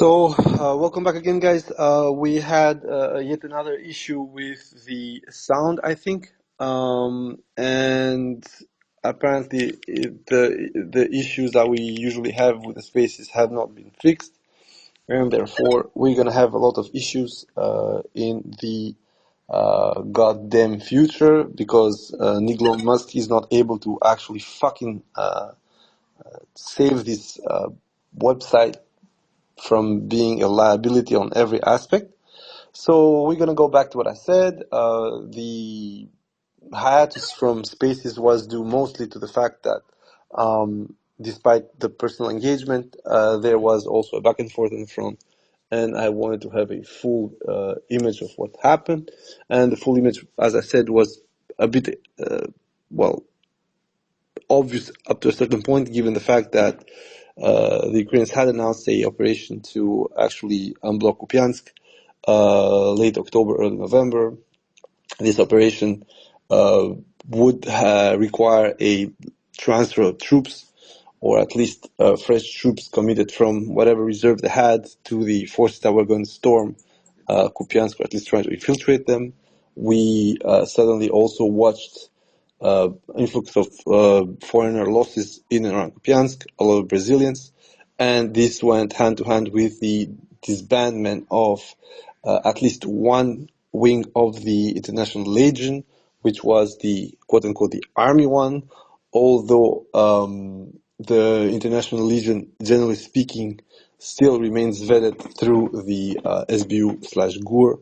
Welcome back again, guys. We had yet another issue with the sound, I think, and apparently the issues that we usually have with the spaces have not been fixed, and therefore we're gonna have a lot of issues in the goddamn future because Elon Musk is not able to actually fucking save this website from being a liability on every aspect. So we're gonna go back to what I said. The hiatus from Spaces was due mostly to the fact that, despite the personal engagement, there was also a back and forth in the front, and I wanted to have a full image of what happened. And the full image, as I said, was a bit, well, obvious up to a certain point, given the fact that the Ukrainians had announced a operation to actually unblock Kupiansk late October, early November. This operation would require a transfer of troops, or at least fresh troops committed from whatever reserve they had to the forces that were going to storm Kupiansk, or at least trying to infiltrate them. We suddenly also watched influx of foreigner losses in and around Kupiansk, a lot of Brazilians, and this went hand to hand with the disbandment of at least one wing of the International Legion, which was the quote-unquote the army one, although the International Legion, generally speaking, still remains vetted through the SBU/GUR.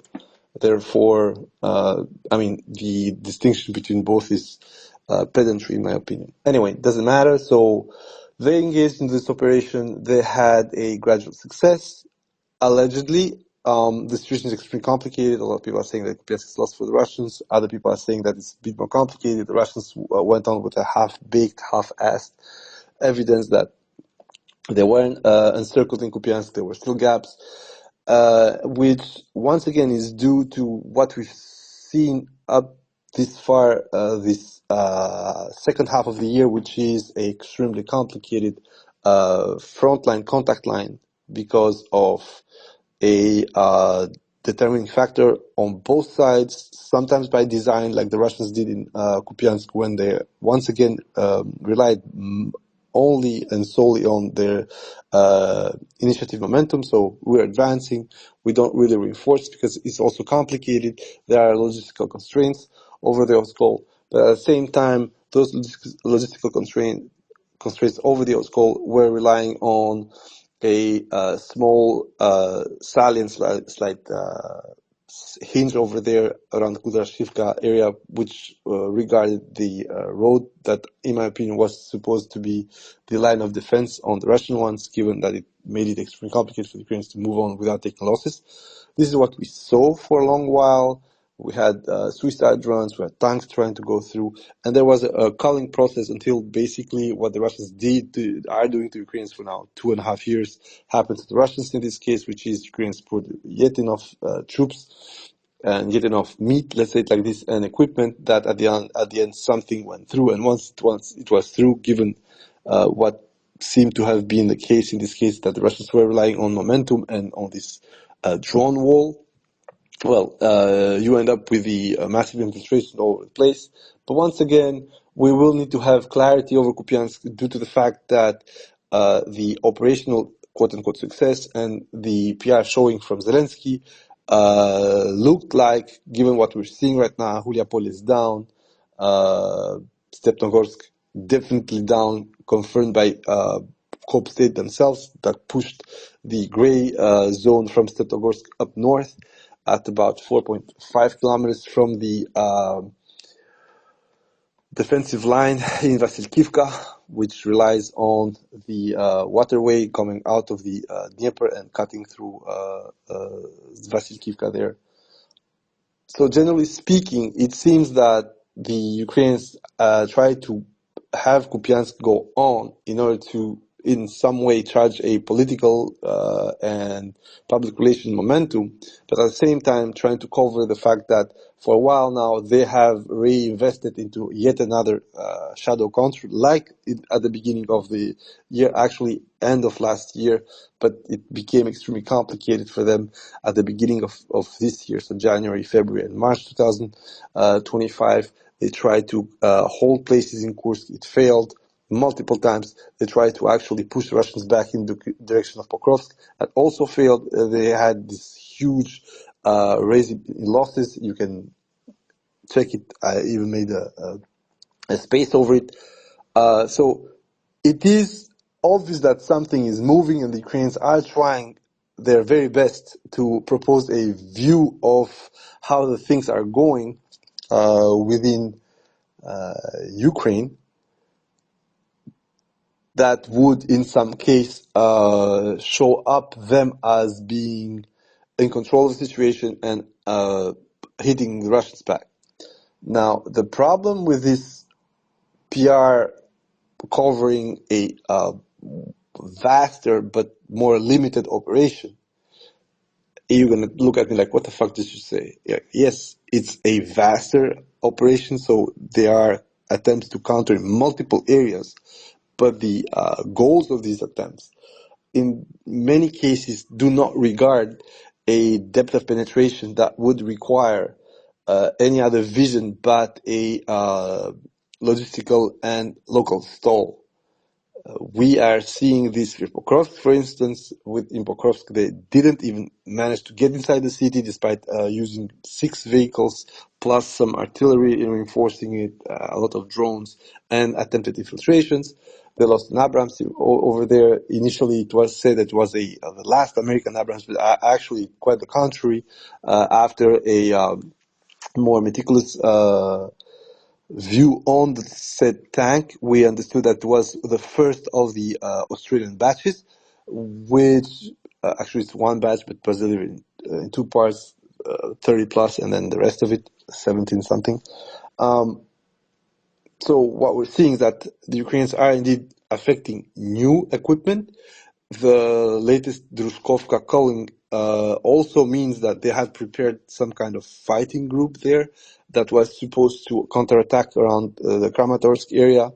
Therefore, the distinction between both is pedantry, in my opinion. Anyway, it doesn't matter. So they engaged in this operation. They had a gradual success, allegedly. The situation is extremely complicated. A lot of people are saying that Kupiansk is lost for the Russians. Other people are saying that it's a bit more complicated. The Russians went on with a half-baked, half-assed evidence that they weren't encircled in Kupiansk. There were still gaps. Which once again is due to what we've seen up this far, this second half of the year, which is a extremely complicated frontline contact line because of a determining factor on both sides, sometimes by design, like the Russians did in Kupiansk, when they once again relied only and solely on their initiative momentum. So we're advancing. We don't really reinforce because it's also complicated. There are logistical constraints over the Oskol, but at the same time, those logistical constraints over the Oskol were relying on a small salient, slight hinge over there around the Mussa-raseh area, which regarded the road that, in my opinion, was supposed to be the line of defense on the Russian ones, given that it made it extremely complicated for the Ukrainians to move on without taking losses. This is what we saw for a long while. We had suicide runs, we had tanks trying to go through, and there was a culling process until basically what the Russians are doing to Ukrainians for now 2.5 years happened to the Russians in this case, which is Ukrainians put yet enough troops and yet enough meat, let's say it like this, and equipment that at the end something went through, and once it was through, given what seemed to have been the case in this case, that the Russians were relying on momentum and on this drone wall. Well, you end up with the massive infiltration all over the place. But once again, we will need to have clarity over Kupiansk due to the fact that the operational quote-unquote success and the PR showing from Zelensky looked like, given what we're seeing right now, Hulyapole is down, Stepnogorsk definitely down, confirmed by Cope State themselves, that pushed the gray zone from Stepnogorsk up north at about 4.5 kilometers from the defensive line in Vasilkivka, which relies on the waterway coming out of the Dnieper and cutting through Vasilkivka there. So generally speaking, it seems that the Ukrainians try to have Kupiansk go on in order to in some way charge a political and public relation momentum, but at the same time trying to cover the fact that for a while now they have reinvested into yet another shadow country, like at the beginning of the year, actually end of last year, but it became extremely complicated for them at the beginning of this year, so January, February, and March 2025. They tried to hold places in Kursk. It failed multiple times. They tried to actually push the Russians back in the direction of Pokrovsk. That also failed. They had this huge raise in losses. You can check it. I even made a space over it. So it is obvious that something is moving, and the Ukrainians are trying their very best to propose a view of how the things are going within Ukraine that would, in some case, show up them as being in control of the situation and hitting the Russians back. Now, the problem with this PR covering a vaster but more limited operation, you're going to look at me like, what the fuck did you say? Yeah, yes, it's a vaster operation, so there are attempts to counter in multiple areas, but the goals of these attempts in many cases do not regard a depth of penetration that would require any other vision but a logistical and local stall. We are seeing this with Pokrovsk, for instance. In Pokrovsk, they didn't even manage to get inside the city despite using 6 vehicles plus some artillery reinforcing it, a lot of drones, and attempted infiltrations. They lost an Abrams over there. Initially, it was said that it was the last American Abrams, but actually quite the contrary. After a more meticulous view on the said tank, we understood that it was the first of the Australian batches, which actually it's one batch, but was delivered in 2 parts, 30 plus, and then the rest of it, 17 something. So what we're seeing is that the Ukrainians are indeed affecting new equipment. The latest Drushkovka culling also means that they had prepared some kind of fighting group there that was supposed to counterattack around the Kramatorsk area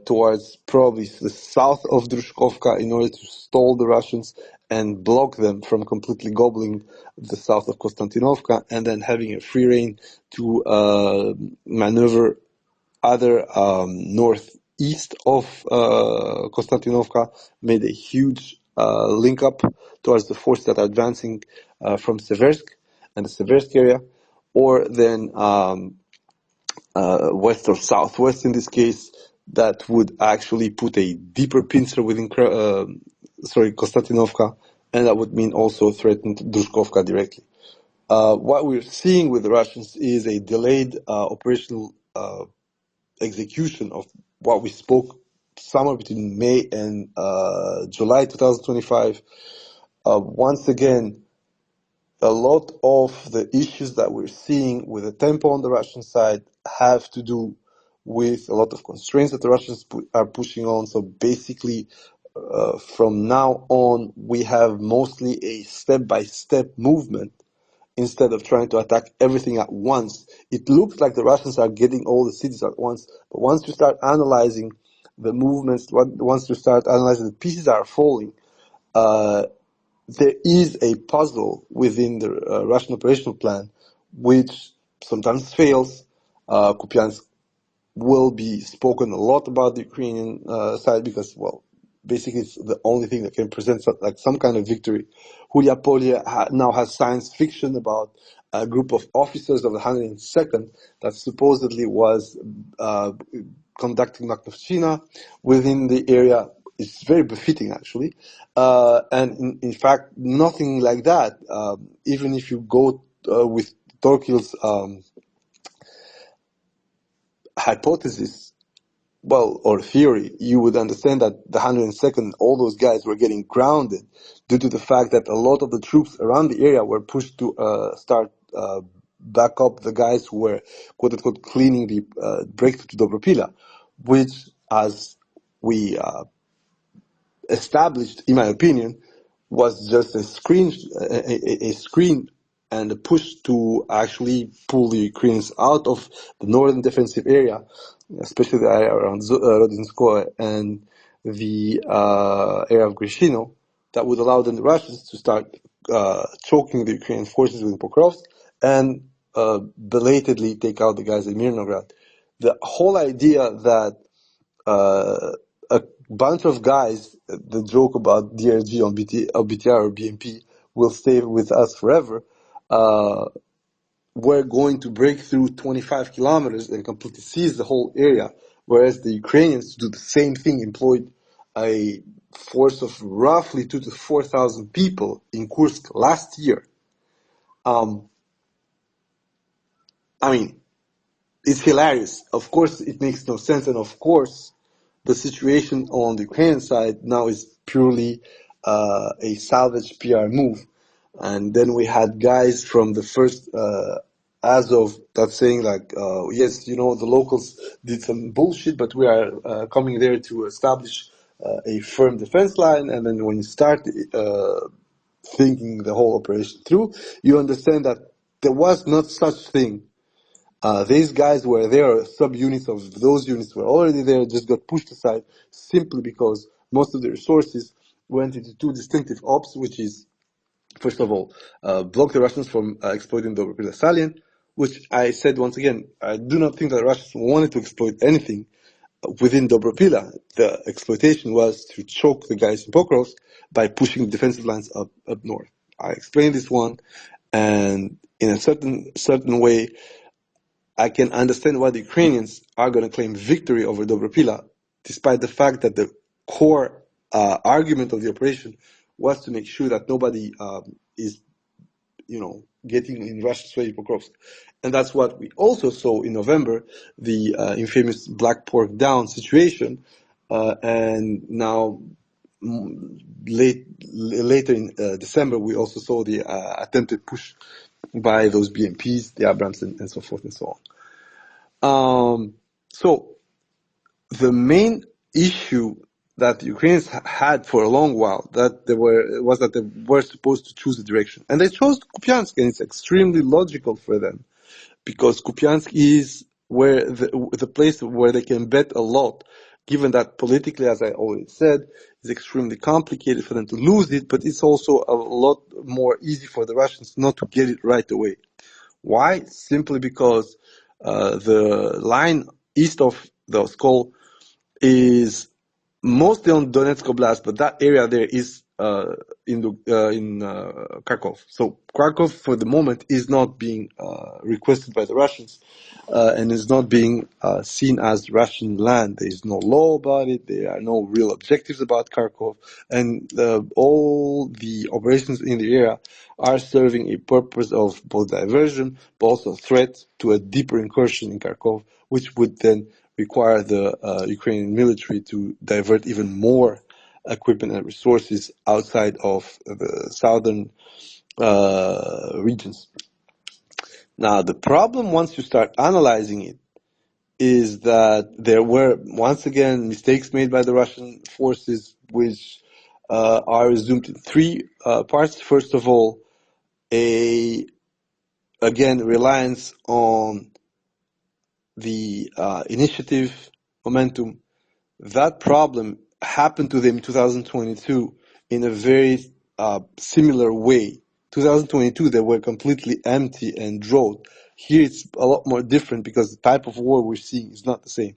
towards probably the south of Drushkovka in order to stall the Russians and block them from completely gobbling the south of Konstantinovka, and then having a free rein to maneuver other northeast of Konstantinovka, made a huge link up towards the forces that are advancing from Seversk and the Seversk area, or then west or southwest in this case, that would actually put a deeper pincer within Konstantinovka, and that would mean also threaten Drushkovka directly. What we're seeing with the Russians is a delayed operational execution of what we spoke somewhere between May and July 2025. Once again, a lot of the issues that we're seeing with the tempo on the Russian side have to do with a lot of constraints that the Russians are pushing on. So basically, from now on, we have mostly a step-by-step movement instead of trying to attack everything at once. It looks like the Russians are getting all the cities at once, but once you start analyzing the movements, once you start analyzing the pieces that are falling, there is a puzzle within the Russian operational plan, which sometimes fails. Kupiansk will be spoken a lot about the Ukrainian side because, well, basically it's the only thing that can present like some kind of victory. Hulyapole now has science fiction about a group of officers of the 102nd that supposedly was conducting Makhnovshchina within the area. It's very befitting, actually. And in fact, nothing like that. Even if you go with Torkil's hypothesis, well, or theory, you would understand that the 102nd, all those guys were getting grounded due to the fact that a lot of the troops around the area were pushed to start back up the guys who were, quote-unquote, cleaning the breakthrough to Dobropila, which, as we established, in my opinion, was just a screen and a push to actually pull the Ukrainians out of the northern defensive area, especially the area around Rodinskoye and the area of Grishino, that would allow then the Russians to start choking the Ukrainian forces within Pokrovsk and belatedly take out the guys in Mirnograd. The whole idea that a bunch of guys, the joke about DRG on BTR or BMP will stay with us forever, we're going to break through 25 kilometers and completely seize the whole area, whereas the Ukrainians do the same thing, employed a force of roughly 2,000 to 4,000 people in Kursk last year. I mean, it's hilarious. Of course, it makes no sense, and of course, the situation on the Ukrainian side now is purely a salvage PR move. And then we had guys from the first Azov that's saying like, yes, you know, the locals did some bullshit, but we are coming there to establish a firm defense line. And then when you start thinking the whole operation through, you understand that there was not such thing. These guys were there, subunits of those units were already there, just got pushed aside simply because most of the resources went into two distinctive ops, which is, first of all, block the Russians from exploiting the Dobropila salient, which I said once again, I do not think that the Russians wanted to exploit anything within Dobropila. The exploitation was to choke the guys in Pokrovsk by pushing the defensive lines up north. I explained this one, and in a certain way, I can understand why the Ukrainians are going to claim victory over Dobropila, despite the fact that the core argument of the operation was to make sure that nobody is, getting in Russia's way Pokrovsk. And that's what we also saw in November, the infamous Black Pork Down situation, and now later in December, we also saw the attempted push by those BMPs, the Abrams, and so forth and so on. So the main issue that the Ukrainians had for a long while was that they were supposed to choose a direction, and they chose Kupiansk, and it's extremely logical for them because Kupiansk is where the place where they can bet a lot, given that politically, as I already said, it's extremely complicated for them to lose it, but it's also a lot more easy for the Russians not to get it right away. Why? Simply because the line east of the Oskol is mostly on Donetsk Oblast, but that area there is in Kharkov. So Kharkov, for the moment, is not being requested by the Russians and is not being seen as Russian land. There is no law about it. There are no real objectives about Kharkov, and all the operations in the area are serving a purpose of both diversion, but also a threat to a deeper incursion in Kharkov, which would then require the Ukrainian military to divert even more equipment and resources outside of the southern regions. Now, the problem, once you start analyzing it, is that there were, once again, mistakes made by the Russian forces, which are resumed in three parts. First of all, reliance on the initiative momentum. That problem happened to them in 2022 in a very similar way. 2022, they were completely empty and drought. Here it's a lot more different because the type of war we're seeing is not the same.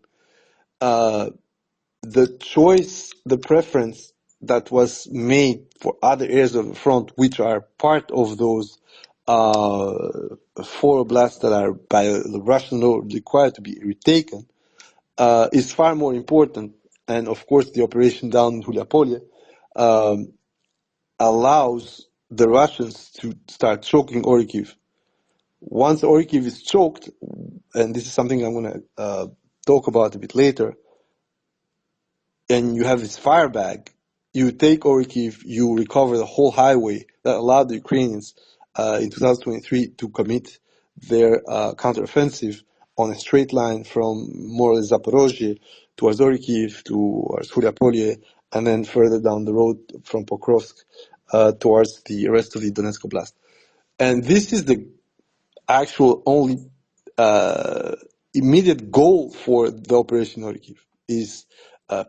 The choice, the preference that was made for other areas of the front, which are part of those four oblasts that are by the Russian law required to be retaken, is far more important. And of course, the operation down in Hulyapole allows the Russians to start choking Orikhiv. Once Orikhiv is choked, and this is something I'm going to talk about a bit later, and you have this fire bag, you take Orikhiv, you recover the whole highway that allowed the Ukrainians in 2023 to commit their counteroffensive on a straight line from more or less Zaporizhia towards Orikhiv, towards Hulyapole, and then further down the road from Pokrovsk towards the rest of the Donetsk Oblast. And this is the actual only immediate goal for the Operation Orikhiv, is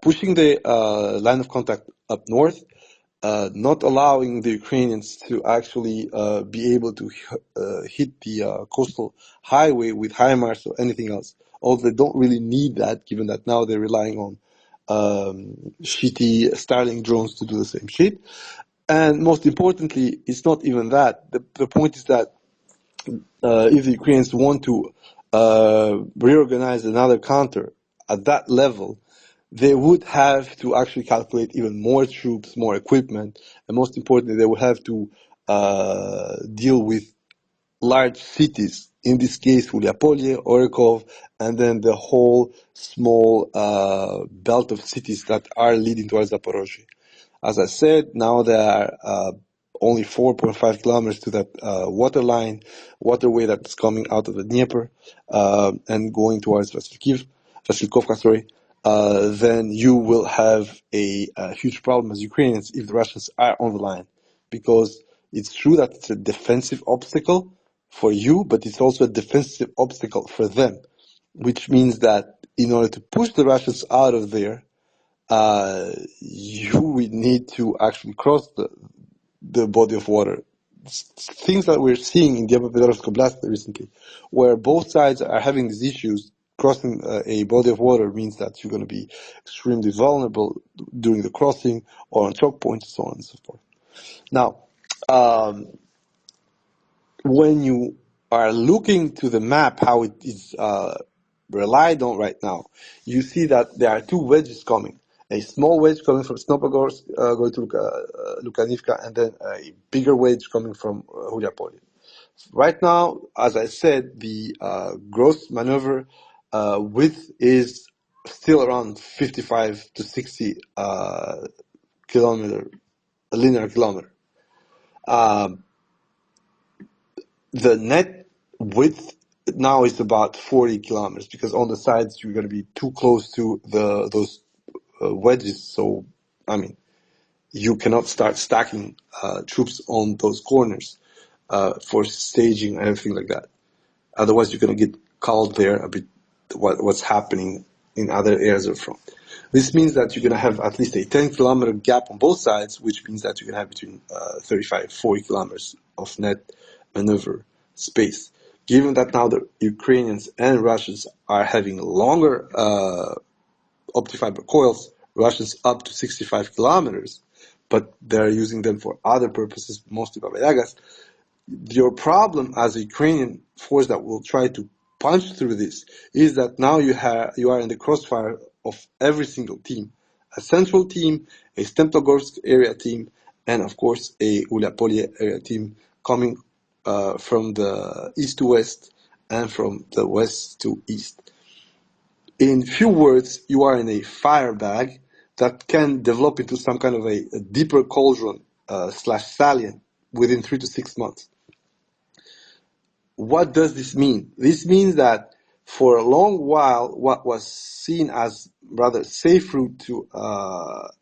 pushing the line of contact up north, not allowing the Ukrainians to actually be able to hit the coastal highway with HIMARS or anything else. Although they don't really need that, given that now they're relying on shitty Starlink drones to do the same shit. And most importantly, it's not even that. The point is that if the Ukrainians want to reorganize another counter at that level, they would have to actually calculate even more troops, more equipment, and most importantly, they would have to deal with large cities. In this case, Hulyapole, Orikov, and then the whole small belt of cities that are leading towards Zaporizhia. As I said, now there are only 4.5 kilometers to that waterway that's coming out of the Dnieper and going towards Vasilkovka, sorry. Then you will have a huge problem as Ukrainians if the Russians are on the line, because it's true that it's a defensive obstacle for you, but it's also a defensive obstacle for them, which means that in order to push the Russians out of there, you would need to actually cross the body of water. Things that we're seeing in Dnipropetrovsk Oblast recently, where both sides are having these issues. Crossing a body of water means that you're going to be extremely vulnerable during the crossing or on choke points and so on and so forth. Now, when you are looking to the map, how it is relied on right now, you see that there are two wedges coming. A small wedge coming from Snopogorsk, going to Lukanivka, and then a bigger wedge coming from Hulyapole. Right now, as I said, the gross maneuver width is still around 55 to 60 linear kilometer. The net width now is about 40 kilometers, because on the sides you're going to be too close to those wedges. So, I mean, you cannot start stacking troops on those corners for staging and everything like that. Otherwise, you're going to get called there a bit what's happening in other areas of the front. This means that you're going to have at least a 10-kilometer gap on both sides, which means that you're going to have between 35, 40 kilometers of net maneuver space. Given that now the Ukrainians and Russians are having longer optic fiber coils, Russians up to 65 kilometers, but they're using them for other purposes, mostly Baba Yagas. Your problem as a Ukrainian force that will try to punch through this is that now you are in the crossfire of every single team. A central team, a Stemptogorsk area team, and of course a Hulyapole area team coming from the east to west and from the west to east. In few words, you are in a fire bag that can develop into some kind of a deeper cauldron / salient within 3 to 6 months. What does this mean? This means that for a long while, what was seen as rather safe route to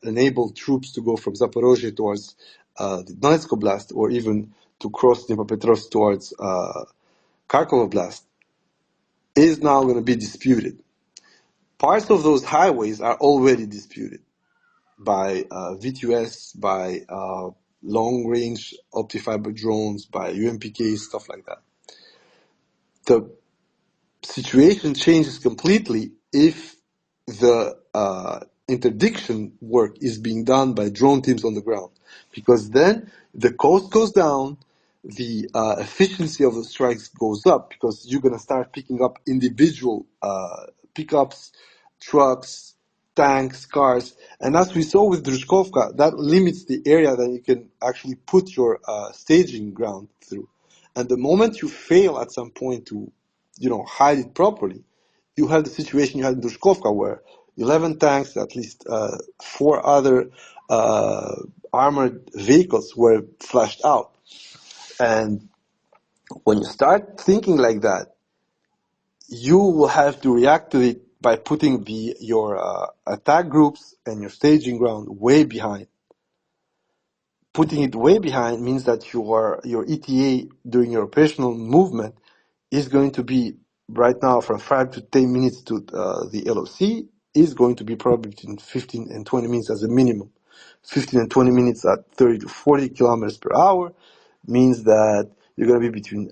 enable troops to go from Zaporizhia towards the Donetsk Oblast, or even to cross Dnipropetrovsk towards Kharkov Oblast, is now going to be disputed. Parts of those highways are already disputed by V2S, by long-range optic fiber drones, by UMPKs, stuff like that. The situation changes completely if the interdiction work is being done by drone teams on the ground, because then the cost goes down, the efficiency of the strikes goes up, because you're going to start picking up individual pickups, trucks, tanks, cars, and as we saw with Druzhkovka, that limits the area that you can actually put your staging ground through. And the moment you fail at some point to hide it properly, you have the situation you had in Druzhkovka, where 11 tanks, at least 4 other armored vehicles were flushed out. And when you start thinking like that, you will have to react to it by putting your attack groups and your staging ground way behind. Putting it way behind means that your ETA during your operational movement is going to be right now from 5 to 10 minutes to the LOC is going to be probably between 15 and 20 minutes as a minimum. 15 and 20 minutes at 30 to 40 kilometers per hour means that you're going to be between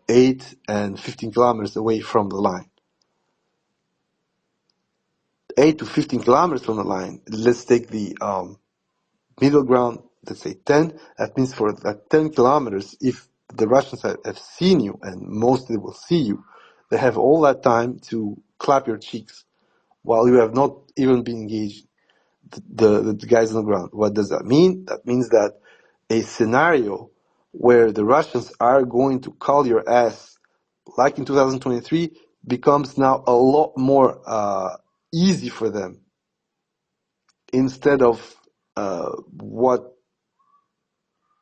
8 and 15 kilometers away from the line. 8 to 15 kilometers from the line. Let's take the middle ground, let's say 10. That means for that 10 kilometers, if the Russians have seen you, and mostly will see you, they have all that time to clap your cheeks while you have not even been engaged the guys on the ground. What does that mean? That means that a scenario where the Russians are going to call your ass, like in 2023, becomes now a lot more easy for them instead of what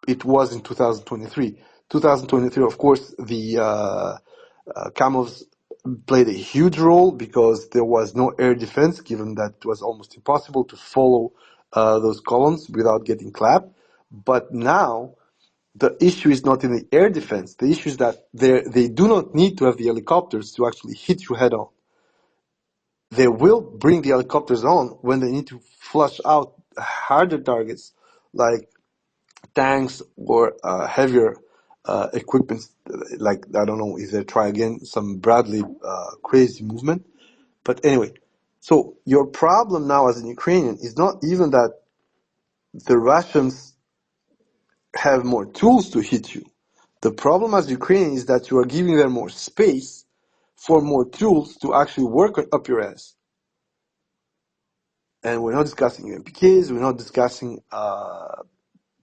it was in 2023. 2023, of course, the Kamovs played a huge role because there was no air defense, given that it was almost impossible to follow those columns without getting clapped. But now, the issue is not in the air defense. The issue is that they do not need to have the helicopters to actually hit you head on. They will bring the helicopters on when they need to flush out harder targets like tanks or heavier equipment, like, I don't know if they try again some Bradley crazy movement. But anyway, so your problem now as an Ukrainian is not even that the Russians have more tools to hit you. The problem as Ukrainian is that you are giving them more space for more tools to actually work up your ass. And we're not discussing UMPKs, we're not discussing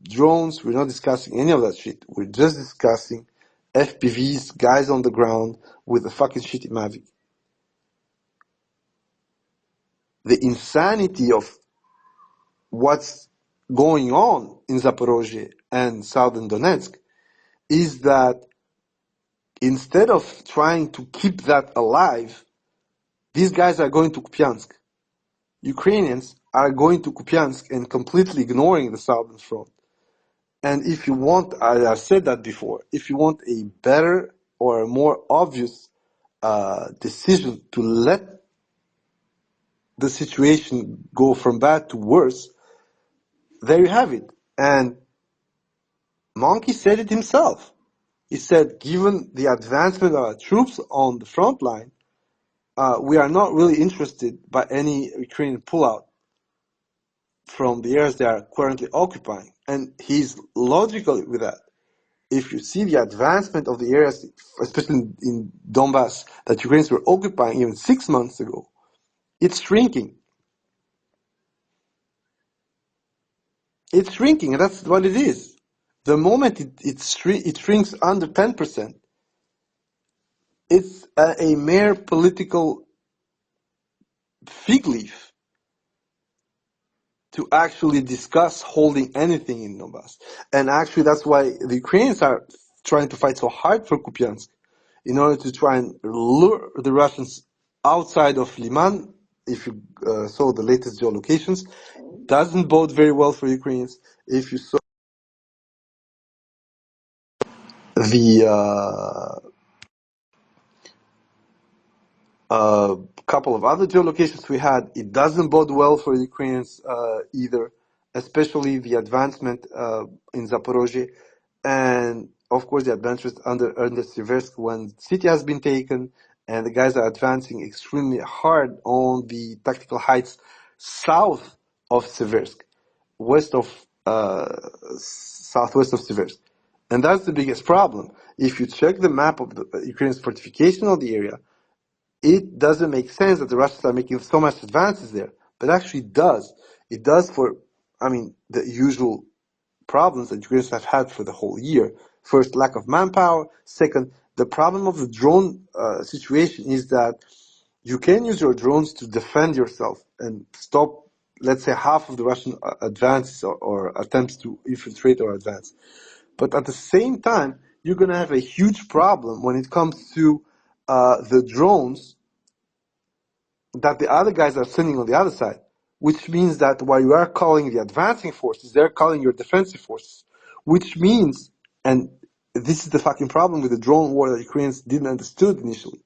drones, we're not discussing any of that shit. We're just discussing FPVs, guys on the ground with a fucking shitty Mavic. The insanity of what's going on in Zaporizhia and southern Donetsk is that instead of trying to keep that alive, these guys are going to Kupiansk. Ukrainians are going to Kupiansk and completely ignoring the southern front. And if you want, I've said that before, if you want a better or a more obvious decision to let the situation go from bad to worse, there you have it. And Monkey said it himself. He said, given the advancement of our troops on the front line, we are not really interested by any Ukrainian pullout from the areas they are currently occupying. And he's logical with that. If you see the advancement of the areas, especially in Donbass, that Ukrainians were occupying even 6 months ago, it's shrinking. It's shrinking, and that's what it is. The moment it shrinks under 10%, it's a mere political fig leaf to actually discuss holding anything in Donbass. And actually, that's why the Ukrainians are trying to fight so hard for Kupiansk, in order to try and lure the Russians outside of Liman. If you saw the latest geolocations, doesn't bode very well for Ukrainians. If you saw the couple of other geolocations we had, it doesn't bode well for Ukrainians either, especially the advancement in Zaporizhia, and of course the advancement under Seversk when the city has been taken, and the guys are advancing extremely hard on the tactical heights south of Seversk, southwest of Seversk. And that's the biggest problem. If you check the map of the Ukraine's fortification of the area, it doesn't make sense that the Russians are making so much advances there, but actually it does. It does for, the usual problems that Ukrainians have had for the whole year. First, lack of manpower. Second, the problem of the drone situation is that you can use your drones to defend yourself and stop, let's say, half of the Russian advances or attempts to infiltrate or advance. But at the same time, you're going to have a huge problem when it comes to the drones that the other guys are sending on the other side, which means that while you are calling the advancing forces, they're calling your defensive forces, which means, and this is the fucking problem with the drone war that Ukrainians didn't understood initially.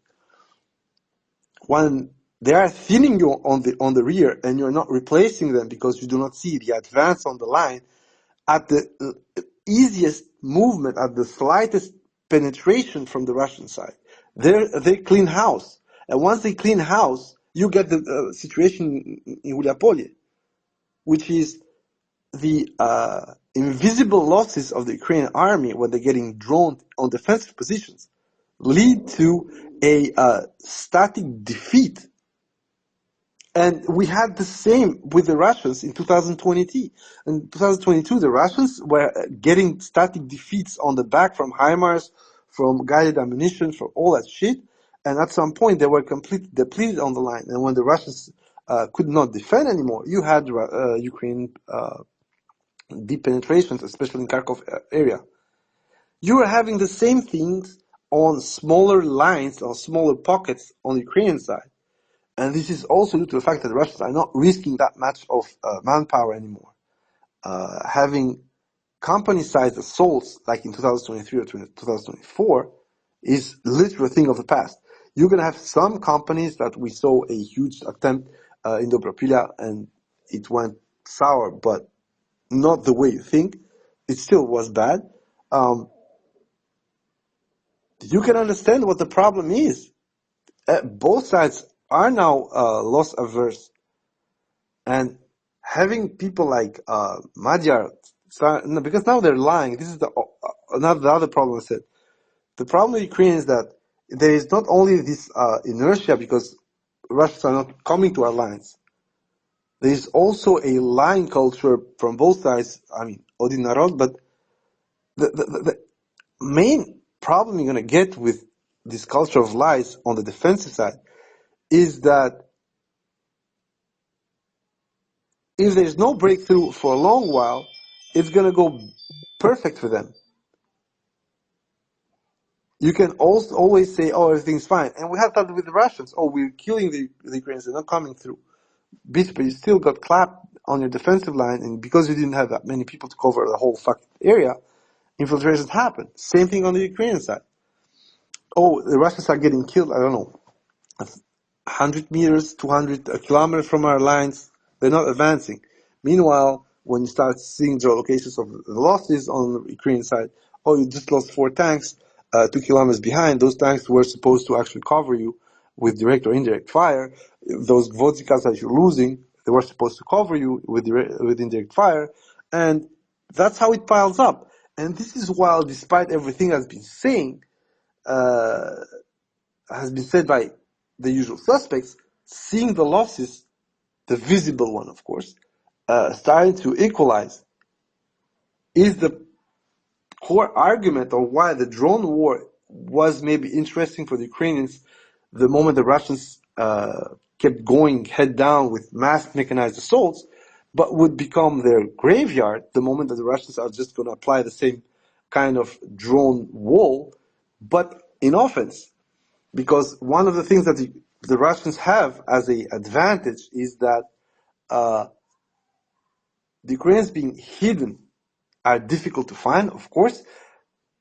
When they are thinning you on the rear and you're not replacing them because you do not see the advance on the line, at the easiest movement, at the slightest penetration from the Russian side, they clean house. And once they clean house, you get the situation in Hulyapole, which is the invisible losses of the Ukrainian army when they're getting droned on defensive positions lead to a static defeat. And we had the same with the Russians in 2020. In 2022, the Russians were getting static defeats on the back from HIMARS, from guided ammunition, from all that shit. And at some point, they were completely depleted on the line. And when the Russians could not defend anymore, you had Ukraine deep penetrations, especially in Kharkov area. You were having the same things on smaller lines, on smaller pockets on the Ukrainian side. And this is also due to the fact that the Russians are not risking that much of manpower anymore. Having company-sized assaults like in 2023 or 2024 is literally a thing of the past. You're going to have some companies that we saw a huge attempt in Dobropilya and it went sour, but not the way you think. It still was bad. You can understand what the problem is. Both sides are now loss averse, and having people like Magyar, because now they're lying. This is the other problem I said. The problem with Ukraine is that there is not only this inertia because Russians are not coming to our lines. There is also a lying culture from both sides. I mean, Odin Narod, but the main problem you're going to get with this culture of lies on the defensive side is that if there's no breakthrough for a long while, it's going to go perfect for them. You can also always say, oh, everything's fine. And we had that with the Russians. Oh, we're killing the Ukrainians. They're not coming through. But you still got clapped on your defensive line. And because you didn't have that many people to cover the whole fucking area, infiltrations happen. Same thing on the Ukrainian side. Oh, the Russians are getting killed. I don't know. 100 meters, 200 kilometers from our lines, they're not advancing. Meanwhile, when you start seeing the locations of the losses on the Ukrainian side, oh, you just lost 4 tanks, 2 kilometers behind. Those tanks were supposed to actually cover you with direct or indirect fire. Those Gvozdicas that you're losing, they were supposed to cover you with indirect fire. And that's how it piles up. And this is while, despite everything that's been saying, has been said by the usual suspects, seeing the losses, the visible one, of course, starting to equalize, is the core argument on why the drone war was maybe interesting for the Ukrainians the moment the Russians kept going head down with mass mechanized assaults, but would become their graveyard the moment that the Russians are just going to apply the same kind of drone wall, but in offense. Because one of the things that the Russians have as an advantage is that the Ukrainians being hidden are difficult to find, of course,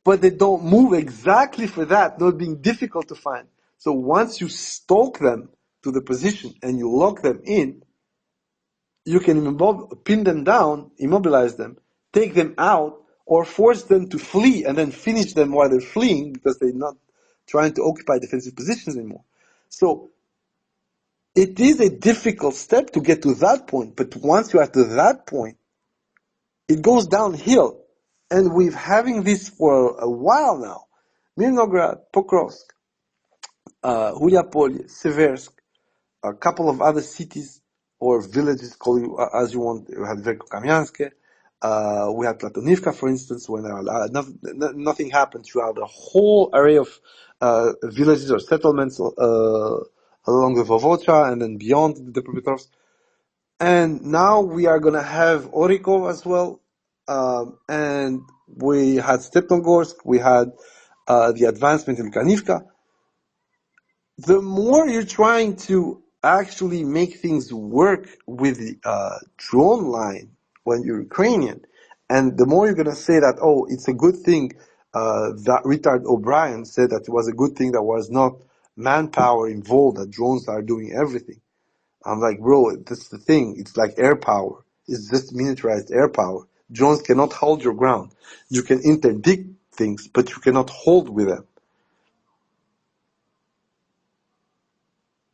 but they don't move exactly for that, not being difficult to find. So once you stalk them to the position and you lock them in, you can pin them down, immobilize them, take them out, or force them to flee and then finish them while they're fleeing because they're not trying to occupy defensive positions anymore. So it is a difficult step to get to that point, but once you are to that point, it goes downhill. And we're having this for a while now. Mirnograd, Pokrovsk, Hulyapole, Seversk, a couple of other cities or villages, call you as you want. We had Verkhokamyanske, we had Platonivka, for instance, when nothing happened throughout a whole array of villages or settlements along the Vovocha and then beyond the Dnipropetrovsk. And now we are going to have Orikov as well. And we had Stepnogorsk, we had the advancement in Kanivka. The more you're trying to actually make things work with the drone line when you're Ukrainian. And the more you're going to say that, oh, it's a good thing, that retard O'Brien said that it was a good thing that was not manpower involved, that drones are doing everything. I'm like, bro, that's the thing. It's like air power. It's just militarized air power. Drones cannot hold your ground. You can interdict things, but you cannot hold with them.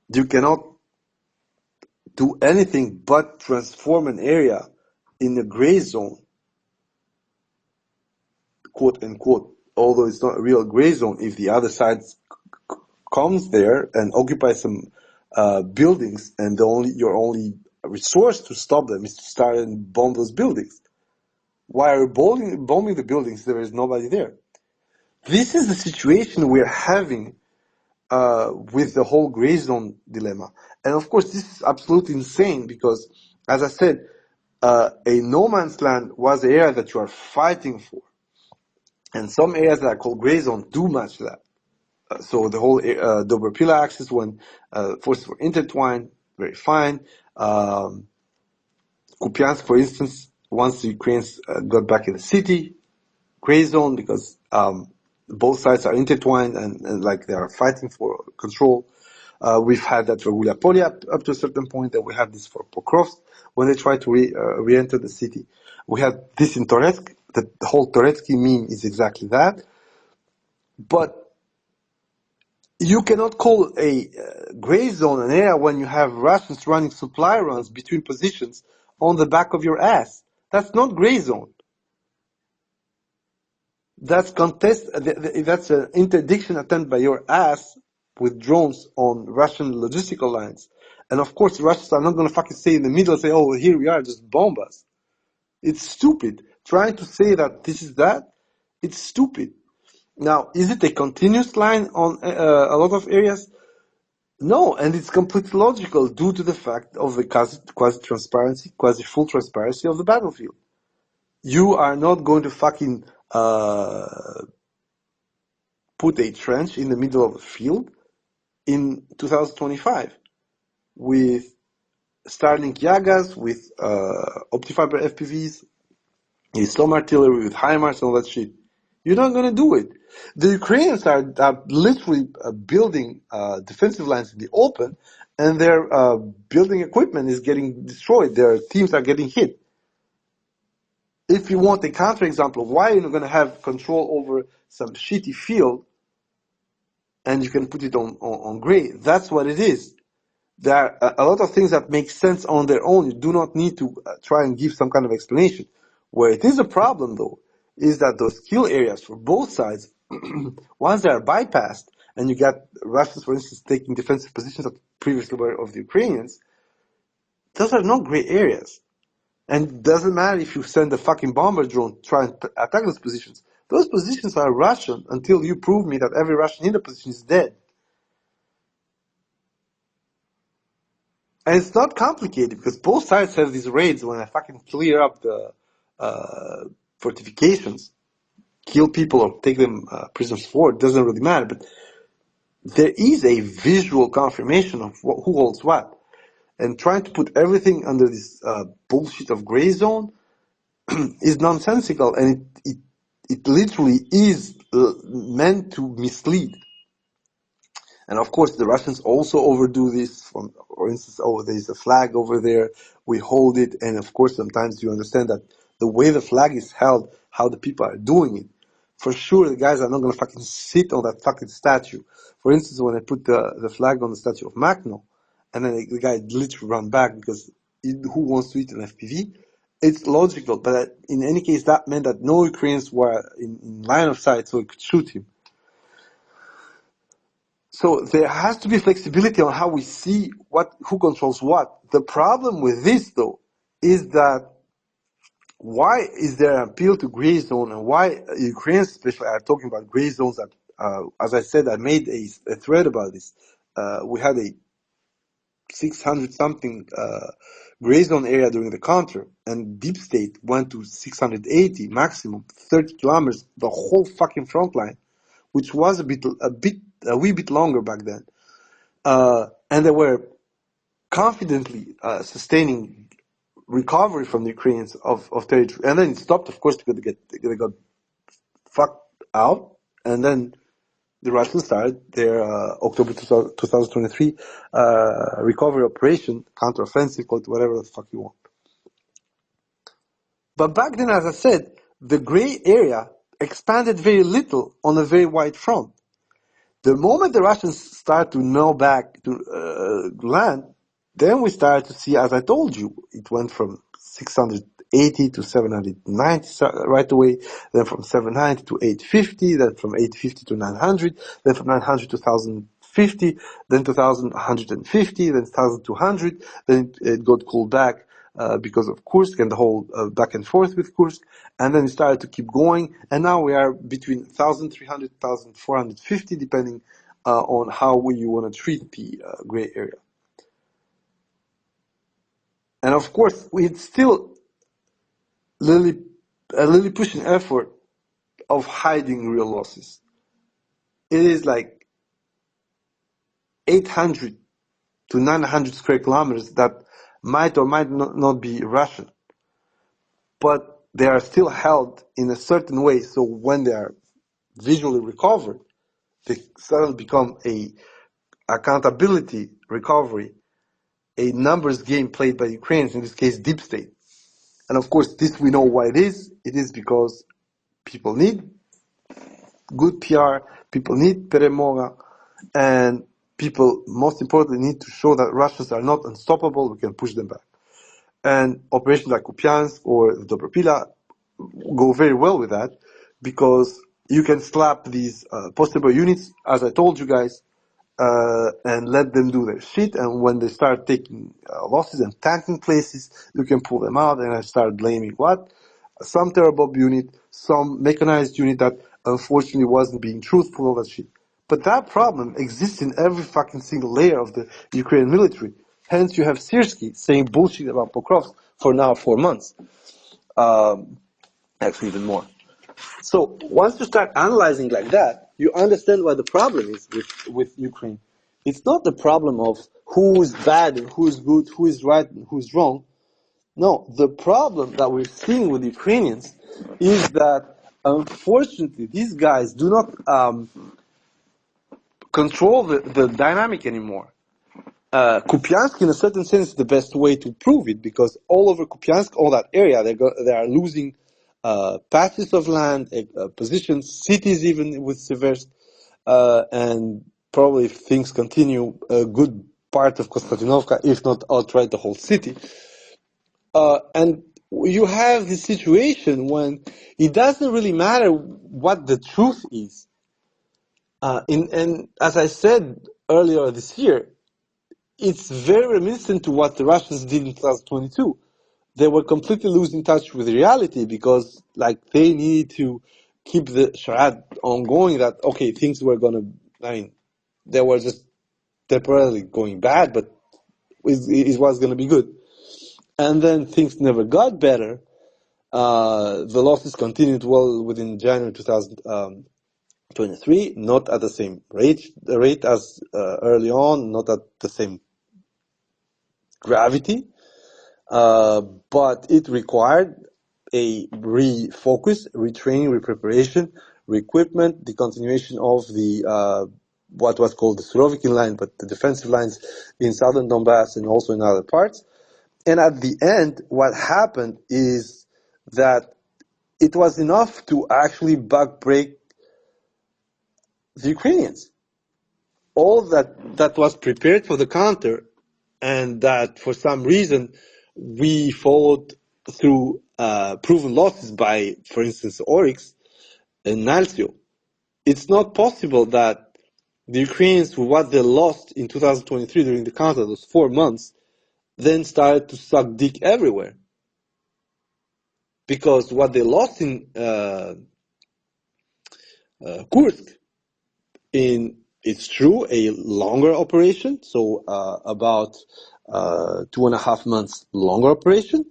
You cannot do anything but transform an area in a gray zone, quote unquote, although it's not a real gray zone if the other side comes there and occupies some buildings, and your only resource to stop them is to start and bomb those buildings. While bombing the buildings, there is nobody there. This is the situation we're having with the whole gray zone dilemma. And of course, this is absolutely insane because, as I said, a no man's land was the area that you are fighting for. And some areas that are called gray zone do match that. So the whole Dobrapila axis, when forces were intertwined, very fine. Kupiansk, for instance, once the Ukrainians got back in the city, gray zone because both sides are intertwined and like they are fighting for control. We've had that for Hulyapole up to a certain point, and we had this for Pokrovsk when they tried to re-enter the city. We had this in Toretsk. The whole Toretsky meme is exactly that. But you cannot call a gray zone an area when you have Russians running supply runs between positions on the back of your ass. That's not gray zone. That's that's an interdiction attempt by your ass with drones on Russian logistical lines. And of course, the Russians are not going to fucking stay in the middle and say, oh, here we are, just bomb us. It's stupid. Trying to say that this is that, it's stupid. Now, is it a continuous line on a lot of areas? No, and it's completely logical due to the fact of the quasi-transparency, quasi-full transparency of the battlefield. You are not going to fucking put a trench in the middle of the field in 2025 with Starlink Yagas, with optifiber FPVs, with storm artillery, with HIMARS and all that shit. You're not going to do it. The Ukrainians are literally building defensive lines in the open, and their building equipment is getting destroyed. Their teams are getting hit. If you want a counterexample of why you're not going to have control over some shitty field, and you can put it on gray, that's what it is. There are a lot of things that make sense on their own. You do not need to try and give some kind of explanation. Where it is a problem, though, is that those kill areas for both sides, once they are bypassed, and you got Russians, for instance, taking defensive positions that previously were of the Ukrainians, those are not gray areas. And it doesn't matter if you send a fucking bomber drone to try and attack those positions. Those positions are Russian until you prove me that every Russian in the position is dead. And it's not complicated because both sides have these raids when I fucking clear up the fortifications, kill people or take them prisoners for. It doesn't really matter. But there is a visual confirmation of who holds what. And trying to put everything under this bullshit of gray zone is nonsensical, and it literally is meant to mislead. And of course, the Russians also overdo this. For instance, oh, there's a flag over there, we hold it, and of course, sometimes you understand that the way the flag is held, how the people are doing it. For sure, the guys are not going to fucking sit on that fucking statue. For instance, when I put the flag on the statue of Makhno, and then the guy literally ran back because who wants to eat an FPV? It's logical, but in any case, that meant that no Ukrainians were in line of sight, so it could shoot him. So there has to be flexibility on how we see who controls what. The problem with this, though, is that why is there an appeal to gray zone, and why Ukrainians especially are talking about gray zones that, as I said, I made a thread about this. We had a 600 something gray zone area during the counter, and Deep State went to 680 maximum, 30 kilometers, the whole fucking front line, which was a wee bit longer back then. And there were confidently sustaining recovery from the Ukrainians of territory. And then it stopped, of course, because they got fucked out. And then the Russians started their October 2023 recovery operation, counteroffensive, call it whatever the fuck you want. But back then, as I said, the gray area expanded very little on a very wide front. The moment the Russians start to know back to land, then we started to see, as I told you, it went from 680 to 790 right away, then from 790 to 850, then from 850 to 900, then from 900 to 1050, then to 1150, then 1200, then it got cooled back because of Kursk and the whole back and forth with Kursk, and then it started to keep going, and now we are between 1300 1450, depending on how you want to treat the gray area. And of course, it's still a Lilliputian effort of hiding real losses. It is like 800 to 900 square kilometers that might or might not be Russian, but they are still held in a certain way. So when they are visually recovered, they suddenly become a accountability recovery, a numbers game played by Ukrainians, in this case, deep state. And of course, this we know why it is. It is because people need good PR, people need peremoga, and people, most importantly, need to show that Russians are not unstoppable, we can push them back. And operations like Kupiansk or Dobropila go very well with that, because you can slap these possible units, as I told you guys, and let them do their shit, and when they start taking losses and tanking places, you can pull them out, and I start blaming what? Some terror-bomb unit, some mechanized unit that unfortunately wasn't being truthful, all that shit. But that problem exists in every fucking single layer of the Ukrainian military. Hence you have Syrskyi saying bullshit about Pokrovsk for now 4 months. Actually even more. So once you start analyzing like that, you understand what the problem is with Ukraine. It's not the problem of who is bad and who is good, who is right and who is wrong. No, the problem that we're seeing with Ukrainians is that unfortunately these guys do not control the dynamic anymore. Kupiansk, in a certain sense, is the best way to prove it, because all over Kupiansk, all that area, they are losing patches of land, positions, cities even with Seversk, and probably if things continue, a good part of Konstantinovka, if not outright the whole city. And you have this situation when it doesn't really matter what the truth is. And as I said earlier this year, it's very reminiscent to what the Russians did in 2022. They were completely losing touch with reality because, like, they needed to keep the charade ongoing that, okay, things were they were just temporarily going bad, but it was going to be good. And then things never got better. The losses continued well within January 2023, not at the same rate as early on, not at the same gravity, but it required a refocus, retraining, repreparation, re-equipment, the continuation of the what was called the Surovikin line, but the defensive lines in southern Donbass and also in other parts. And at the end, what happened is that it was enough to actually backbreak the Ukrainians. All that was prepared for the counter, and that for some reason we followed through proven losses by, for instance, Oryx and Nalsio. It's not possible that the Ukrainians, what they lost in 2023 during the counter, those 4 months, then started to suck dick everywhere. Because what they lost in Kursk, it's true, a longer operation, so about 2.5 months longer operation,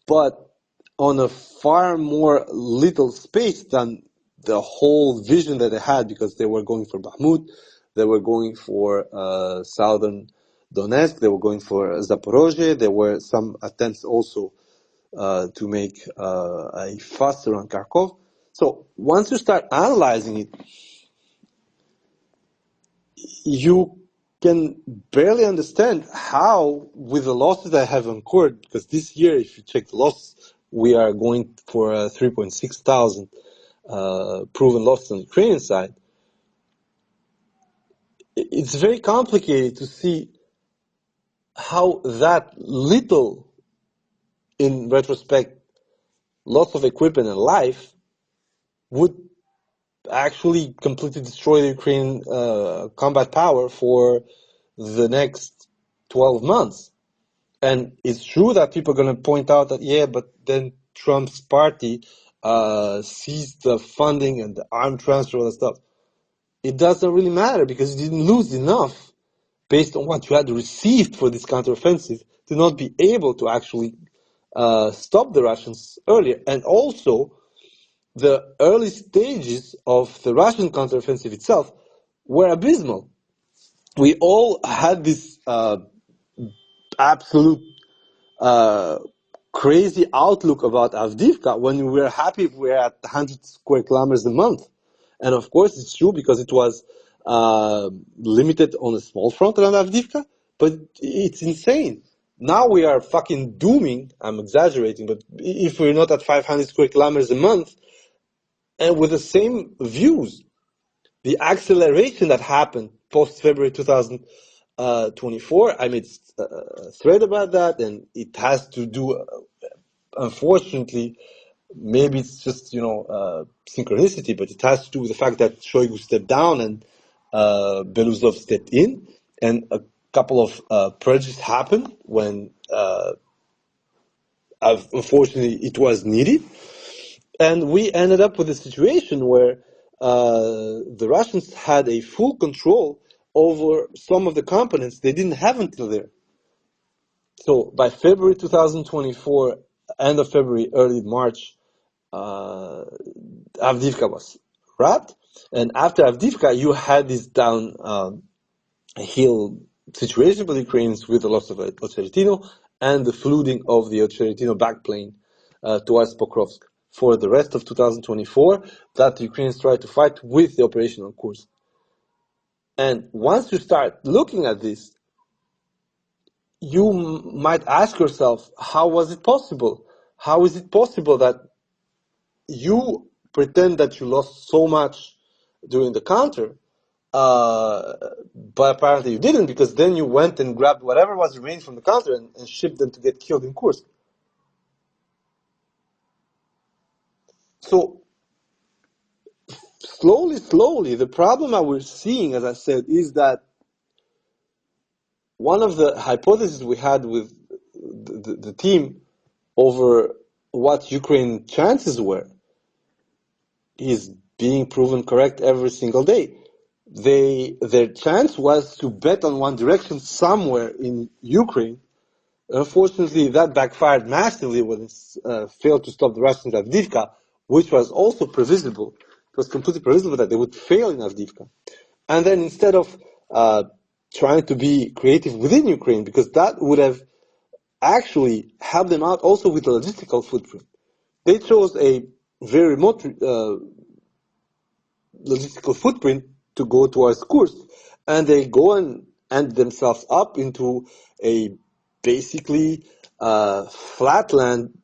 but on a far more little space than the whole vision that they had, because they were going for Bakhmut, they were going for southern Donetsk. They were going for Zaporizhia. There were some attempts also to make a fuss around Kharkov. So once you start analyzing it, you can barely understand how, with the losses that have incurred, because this year, if you check the losses, we are going for 3.6 thousand proven losses on the Ukrainian side. It's very complicated to see how that little, in retrospect, loss of equipment and life would actually completely destroy the Ukrainian combat power for the next 12 months. And it's true that people are going to point out that, yeah, but then Trump's party seized the funding and the arm transfer and stuff. It doesn't really matter because you didn't lose enough based on what you had received for this counteroffensive to not be able to actually stop the Russians earlier. And also, the early stages of the Russian counteroffensive itself were abysmal. We all had this absolute crazy outlook about Avdiivka when we were happy we were at 100 square kilometers a month. And of course, it's true because it was limited on a small front around Avdiivka, but it's insane. Now we are fucking dooming, I'm exaggerating, but if we're not at 500 square kilometers a month, and with the same views, the acceleration that happened post-February 2024, I made a thread about that, and it has to do, unfortunately, maybe it's just, synchronicity, but it has to do with the fact that Shoigu stepped down and Beluzov stepped in, and a couple of purges happened when, unfortunately, it was needed. And we ended up with a situation where the Russians had a full control over some of the components they didn't have until there. So by February 2024, end of February, early March, Avdiivka was wrapped. And after Avdiivka, you had this downhill situation for the Ukrainians with the loss of Ocheretino and the flooding of the Ocheretino backplane towards Pokrovsk. For the rest of 2024, that the Ukrainians tried to fight with the operation on Kursk. And once you start looking at this, you might ask yourself, how was it possible? How is it possible that you pretend that you lost so much during the counter, but apparently you didn't, because then you went and grabbed whatever was remaining from the counter and shipped them to get killed in Kursk. So slowly, the problem that we're seeing, as I said, is that one of the hypotheses we had with the team over what Ukraine's chances were is being proven correct every single day. Their chance was to bet on one direction somewhere in Ukraine. Unfortunately, that backfired massively when it failed to stop the Russians at Avdiivka, which was also previsible. It was completely previsible that they would fail in Avdiivka. And then instead of trying to be creative within Ukraine, because that would have actually helped them out also with the logistical footprint, they chose a very remote logistical footprint to go towards Kursk, and they go and end themselves up into a basically flatland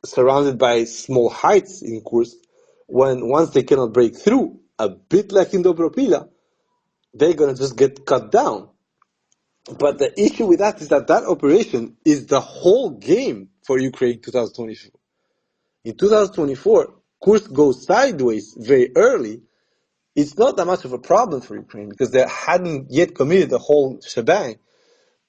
surrounded by small heights in Kursk, when once they cannot break through, a bit like in Dobropila, they're going to just get cut down. But the issue with that is that operation is the whole game for Ukraine 2024. In 2024, Kursk goes sideways very early. It's not that much of a problem for Ukraine because they hadn't yet committed the whole shebang.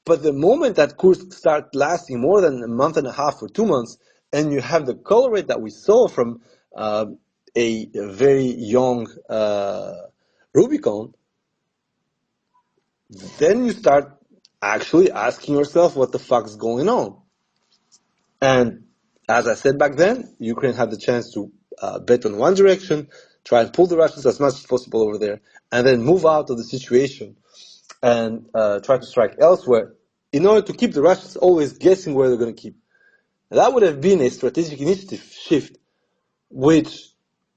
But the moment that Kursk starts lasting more than a month and a half or 2 months, and you have the color rate that we saw from a very young Rubicon, then you start actually asking yourself what the fuck's going on. And as I said back then, Ukraine had the chance to bet on one direction, try and pull the Russians as much as possible over there, and then move out of the situation and try to strike elsewhere in order to keep the Russians always guessing where they're going to keep. That would have been a strategic initiative shift, which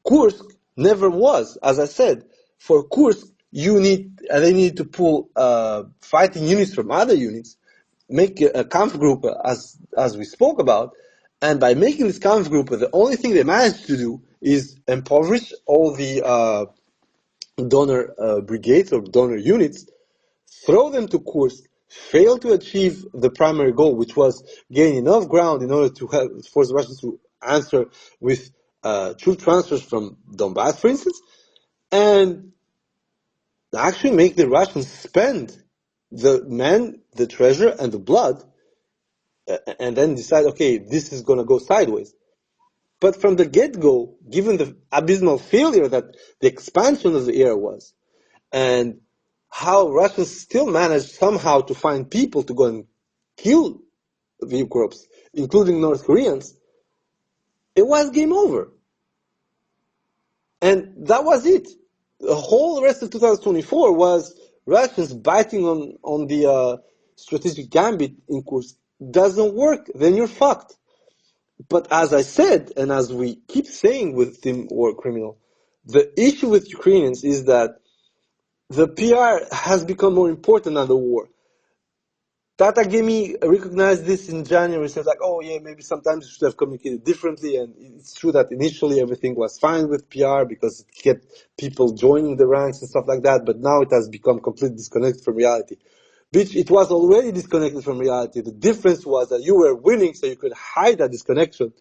Kursk never was. As I said, for Kursk, they need to pull fighting units from other units, make a Kampfgruppe as we spoke about, and by making this Kampfgruppe, the only thing they managed to do is impoverish all the donor brigades or donor units, throw them to Kursk, fail to achieve the primary goal, which was gain enough ground in order to force the Russians to answer with troop transfers from Donbass, for instance, and actually make the Russians spend the men, the treasure, and the blood, and then decide, okay, this is going to go sideways. But from the get-go, given the abysmal failure that the expansion of the era was, and how Russians still managed somehow to find people to go and kill the Ukrainians, including North Koreans, it was game over. And that was it. The whole rest of 2024 was Russians biting on the strategic gambit in Kursk. Doesn't work, then you're fucked. But as I said, and as we keep saying with Team War Criminal, the issue with Ukrainians is that the PR has become more important than the war. Tata Gemi recognized this in January, said like, oh yeah, maybe sometimes you should have communicated differently, and it's true that initially everything was fine with PR because it kept people joining the ranks and stuff like that, but now it has become completely disconnected from reality. Bitch, it was already disconnected from reality. The difference was that you were winning, so you could hide that disconnection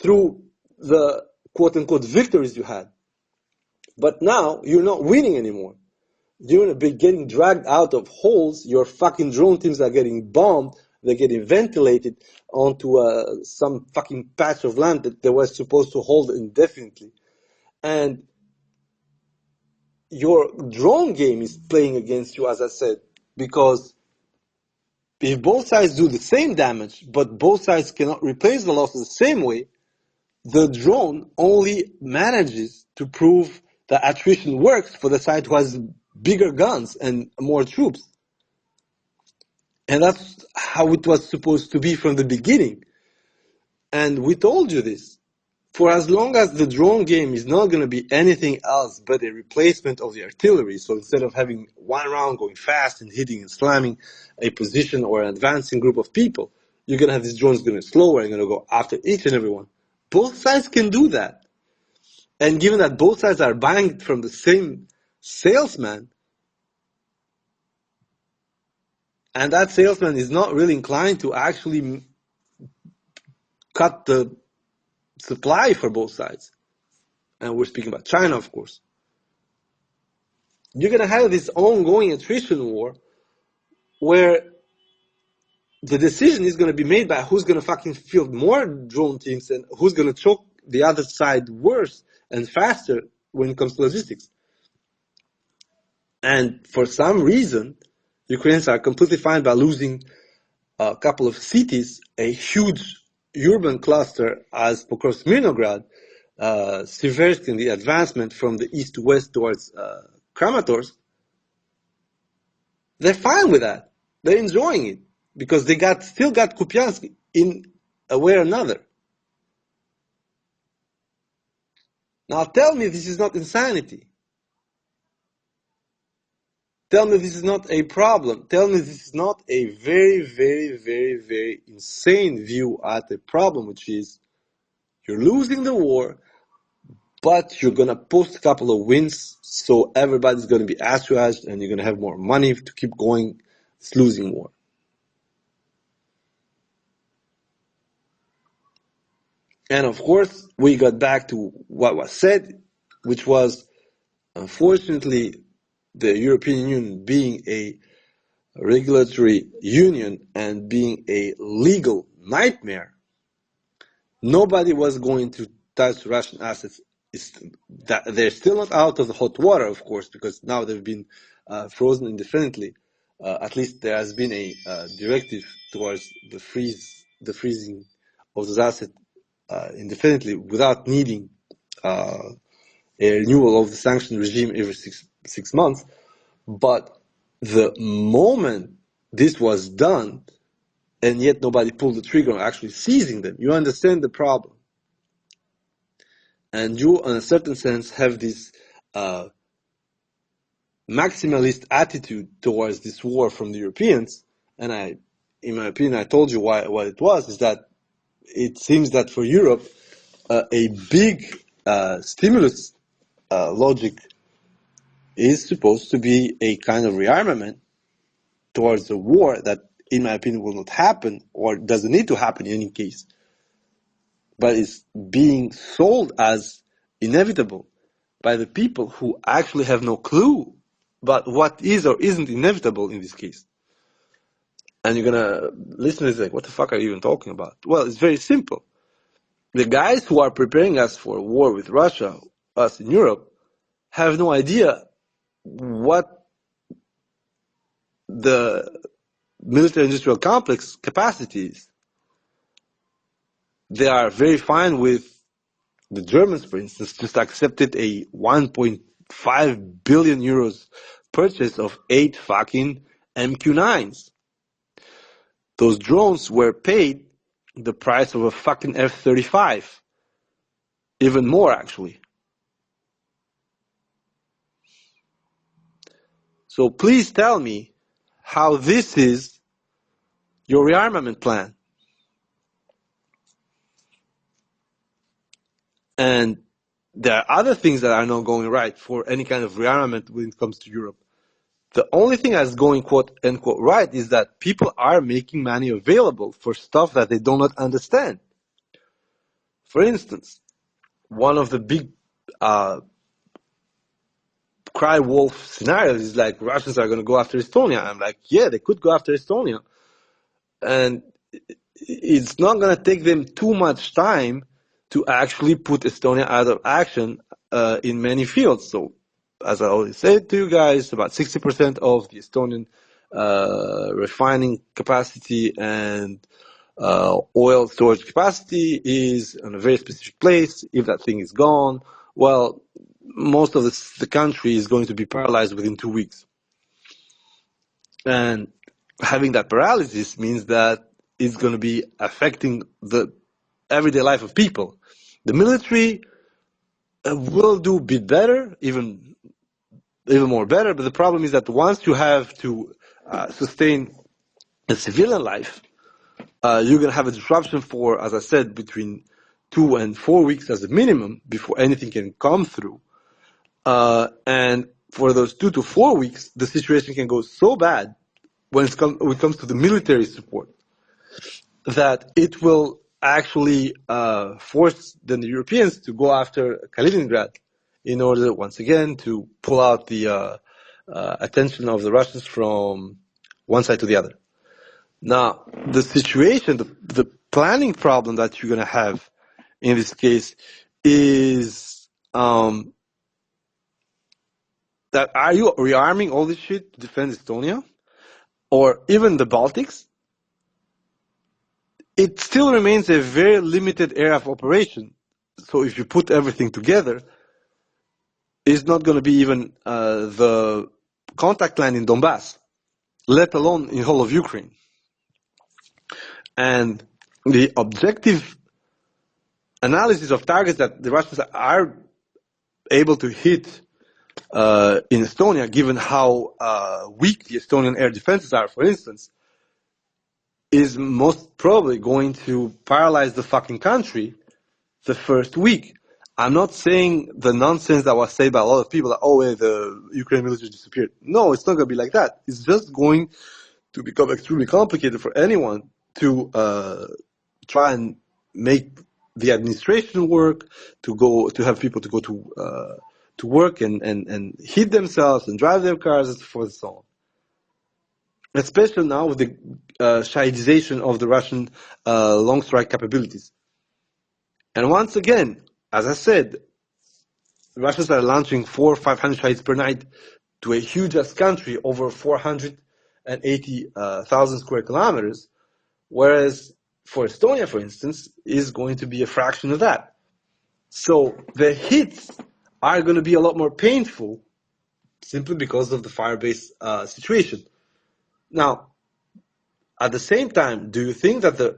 through the quote-unquote victories you had. But now, you're not winning anymore. You're getting dragged out of holes. Your fucking drone teams are getting bombed. They're getting ventilated onto some fucking patch of land that they were supposed to hold indefinitely. And your drone game is playing against you, as I said, because if both sides do the same damage, but both sides cannot replace the losses the same way, the drone only manages to prove that attrition works for the side who has bigger guns and more troops. And that's how it was supposed to be from the beginning. And we told you this. For as long as the drone game is not going to be anything else but a replacement of the artillery, so instead of having one round going fast and hitting and slamming a position or an advancing group of people, you're going to have these drones going slower and going to go after each and every one. Both sides can do that. And given that both sides are buying from the same salesman, and that salesman is not really inclined to actually cut the supply for both sides, and we're speaking about China, of course, you're going to have this ongoing attrition war where the decision is going to be made by who's going to fucking field more drone teams and who's going to choke the other side worse and faster when it comes to logistics. And for some reason, Ukrainians are completely fine by losing a couple of cities, a huge urban cluster as Pokrovsk-Mirnograd, Seversky, the advancement from the east to west towards Kramatorsk. They're fine with that. They're enjoying it because they still got Kupiansk in a way or another. Now tell me this is not insanity. Tell me this is not a problem. Tell me this is not a very, very, very, very insane view at the problem, which is you're losing the war, but you're going to post a couple of wins, so everybody's going to be assuaged and you're going to have more money to keep going this losing war. And of course, we got back to what was said, which was, unfortunately, the European Union being a regulatory union and being a legal nightmare, nobody was going to touch Russian assets. They're still not out of the hot water, of course, because now they've been frozen indefinitely. At least there has been a directive towards the freezing of those assets indefinitely without needing a renewal of the sanction regime every six months. But the moment this was done, and yet nobody pulled the trigger on actually seizing them, you understand the problem. And you, in a certain sense, have this maximalist attitude towards this war from the Europeans. And in my opinion, I told you what it was, is that it seems that for Europe, a big stimulus logic is supposed to be a kind of rearmament towards a war that, in my opinion, will not happen or doesn't need to happen in any case, but is being sold as inevitable by the people who actually have no clue about what is or isn't inevitable in this case. And you're gonna listen to this like, what the fuck are you even talking about? Well, it's very simple. The guys who are preparing us for a war with Russia, us in Europe, have no idea what the military-industrial complex capacity is. They are very fine with the Germans, for instance, just accepted a 1.5 billion euros purchase of 8 fucking MQ-9s. Those drones were paid the price of a fucking F-35. Even more, actually. So please tell me how this is your rearmament plan. And there are other things that are not going right for any kind of rearmament when it comes to Europe. The only thing that's going quote unquote right is that people are making money available for stuff that they do not understand. For instance, one of the big cry wolf scenarios is like Russians are going to go after Estonia. I'm like, yeah, they could go after Estonia. And it's not going to take them too much time to actually put Estonia out of action in many fields. So, as I always said to you guys, about 60% of the Estonian refining capacity and oil storage capacity is in a very specific place. If that thing is gone, well, most of the country is going to be paralyzed within 2 weeks. And having that paralysis means that it's going to be affecting the everyday life of people. The military will do a bit better, even more better, but the problem is that once you have to sustain a civilian life, you're going to have a disruption for, as I said, between 2 and 4 weeks as a minimum before anything can come through. And for those 2 to 4 weeks, the situation can go so bad when it comes to the military support that it will actually force the Europeans to go after Kaliningrad in order, once again, to pull out the attention of the Russians from one side to the other. Now, the situation, the planning problem that you're going to have in this case is that are you rearming all this shit to defend Estonia or even the Baltics? It still remains a very limited area of operation. So if you put everything together, it's not going to be even the contact line in Donbass, let alone in whole of Ukraine. And the objective analysis of targets that the Russians are able to hit in Estonia, given how weak the Estonian air defenses are, for instance, is most probably going to paralyze the fucking country the first week. I'm not saying the nonsense that was said by a lot of people that, oh, yeah, the Ukrainian military disappeared. No, it's not going to be like that. It's just going to become extremely complicated for anyone to try and make the administration work, to have people to go to work and hit themselves and drive their cars and so forth and so on. Especially now with the Shahidization of the Russian long strike capabilities. And once again, as I said, Russians are launching 400 or 500 Shahids per night to a huge-ass country over 480,000 square kilometers, whereas for Estonia, for instance, is going to be a fraction of that. So the hits are going to be a lot more painful simply because of the fire-based situation. Now, at the same time, do you think that the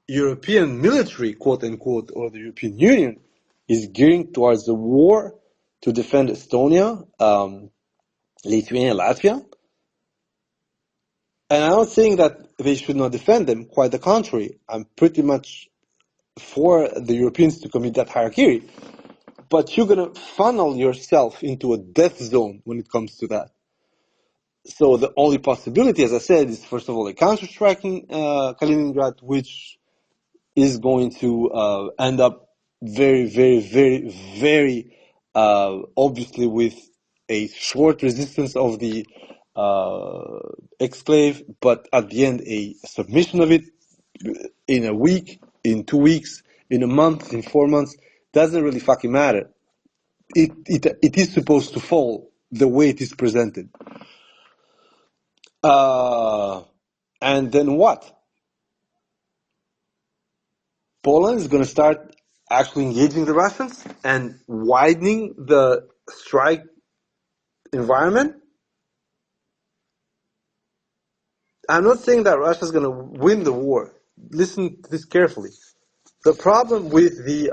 European military, quote unquote, or the European Union is gearing towards the war to defend Estonia, Lithuania, Latvia? And I'm not saying that they should not defend them, quite the contrary. I'm pretty much for the Europeans to commit that harakiri. But you're going to funnel yourself into a death zone when it comes to that. So the only possibility, as I said, is first of all a counter-striking Kaliningrad, which is going to end up very, very, very, very obviously with a short resistance of the exclave, but at the end a submission of it in a week, in 2 weeks, in a month, in 4 months, doesn't really fucking matter. It is supposed to fall the way it is presented. And then what? Poland is going to start actually engaging the Russians and widening the strike environment. I'm not saying that Russia is going to win the war. Listen to this carefully. The problem with the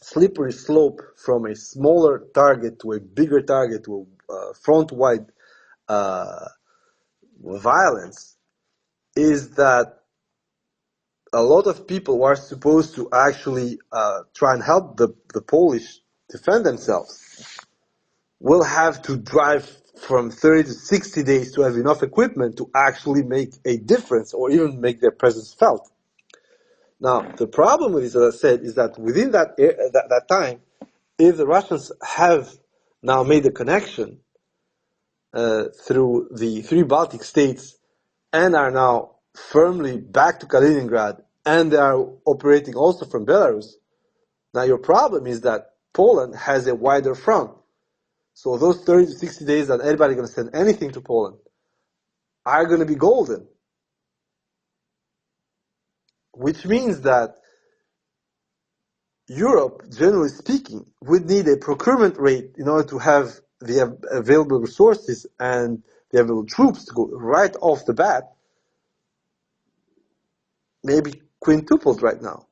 slippery slope from a smaller target to a bigger target to a front-wide violence is that a lot of people who are supposed to actually try and help the Polish defend themselves will have to drive from 30 to 60 days to have enough equipment to actually make a difference or even make their presence felt. Now, the problem with this, as I said, is that within that time, if the Russians have now made a connection through the 3 Baltic states and are now firmly back to Kaliningrad, and they are operating also from Belarus, now your problem is that Poland has a wider front. So those 30 to 60 days that anybody going to send anything to Poland are going to be golden. Which means that Europe, generally speaking, would need a procurement rate in order to have the available resources and the available troops to go right off the bat, maybe quintupled right now.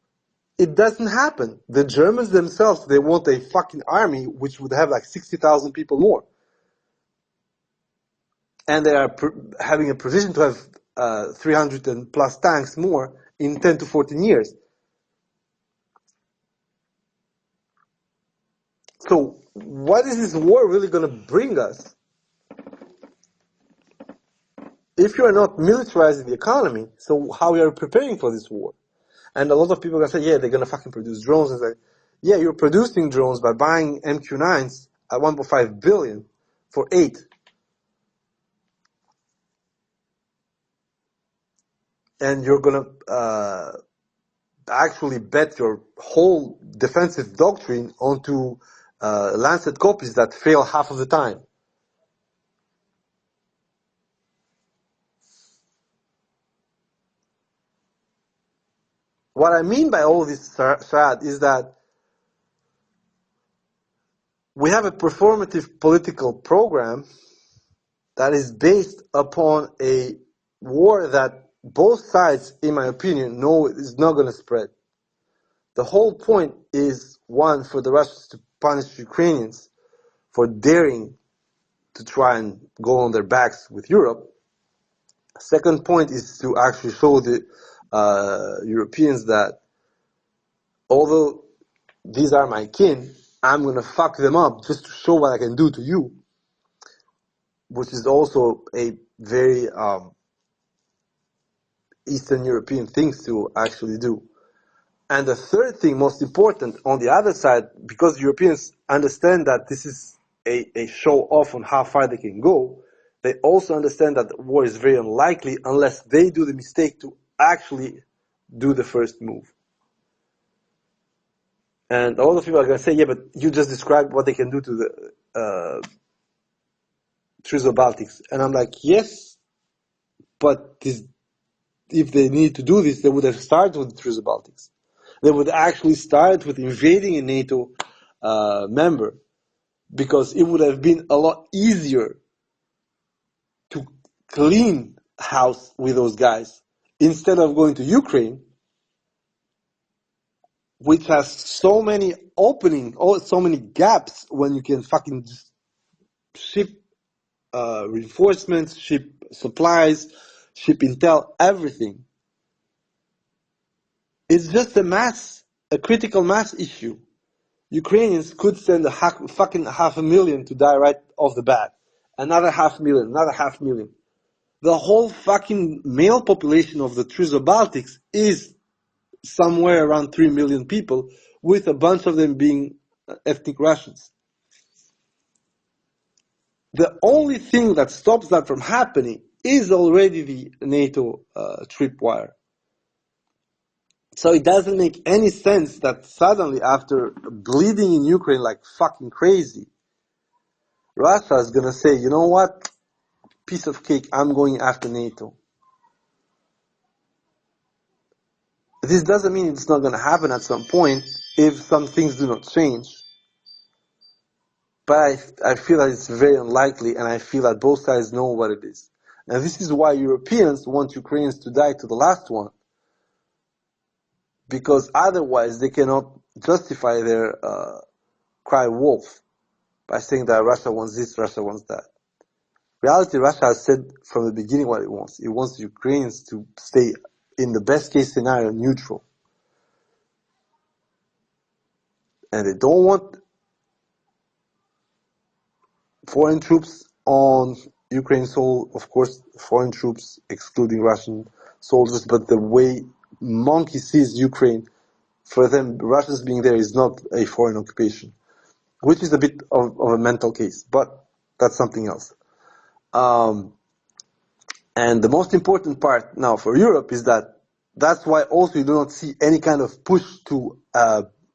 It doesn't happen. The Germans themselves, they want a fucking army which would have like 60,000 people more. And they are having a provision to have 300 and plus tanks more in 10 to 14 years. So what is this war really going to bring us? If you are not militarizing the economy, so how are you preparing for this war? And a lot of people are going to say, yeah, they're going to fucking produce drones. And say, yeah, you're producing drones by buying MQ-9s at 1.5 billion for 8. And you're going to actually bet your whole defensive doctrine onto Lancet copies that fail half of the time. What I mean by all this, Shad, is that we have a performative political program that is based upon a war that both sides, in my opinion, know is not going to spread. The whole point is, one, for the Russians to punish Ukrainians for daring to try and go on their backs with Europe. Second point is to actually show the Europeans that although these are my kin, I'm going to fuck them up just to show what I can do to you, which is also a very Eastern European thing to actually do. And the third thing, most important, on the other side, because Europeans understand that this is a show off on how far they can go, they also understand that the war is very unlikely unless they do the mistake to actually do the first move. And a lot of people are going to say, yeah, but you just described what they can do to the Baltics. And I'm like, yes, but if they need to do this, they would have started with the Baltics. They would actually start with invading a NATO member. because it would have been a lot easier to clean house with those guys instead of going to Ukraine, which has so many so many gaps when you can fucking just ship reinforcements, ship supplies, ship intel, everything. It's just a critical mass issue. Ukrainians could send fucking 500,000 to die right off the bat. Another 500,000, another 500,000. The whole fucking male population of the Baltics is somewhere around 3 million people, with a bunch of them being ethnic Russians. The only thing that stops that from happening is already the NATO tripwire. So it doesn't make any sense that suddenly, after bleeding in Ukraine like fucking crazy, Russia is gonna say, you know what, piece of cake, I'm going after NATO. This doesn't mean it's not gonna happen at some point if some things do not change. But I feel that it's very unlikely, and I feel that both sides know what it is. And this is why Europeans want Ukrainians to die to the last one, because otherwise they cannot justify their cry wolf by saying that Russia wants this, Russia wants that. Reality, Russia has said from the beginning what it wants. It wants Ukrainians to stay, in the best case scenario, neutral. And they don't want foreign troops on Ukraine soil, of course, foreign troops excluding Russian soldiers, but the way Monkey sees Ukraine, for them, Russians being there is not a foreign occupation, which is a bit of a mental case, but that's something else. And the most important part now for Europe is that's why also you do not see any kind of push to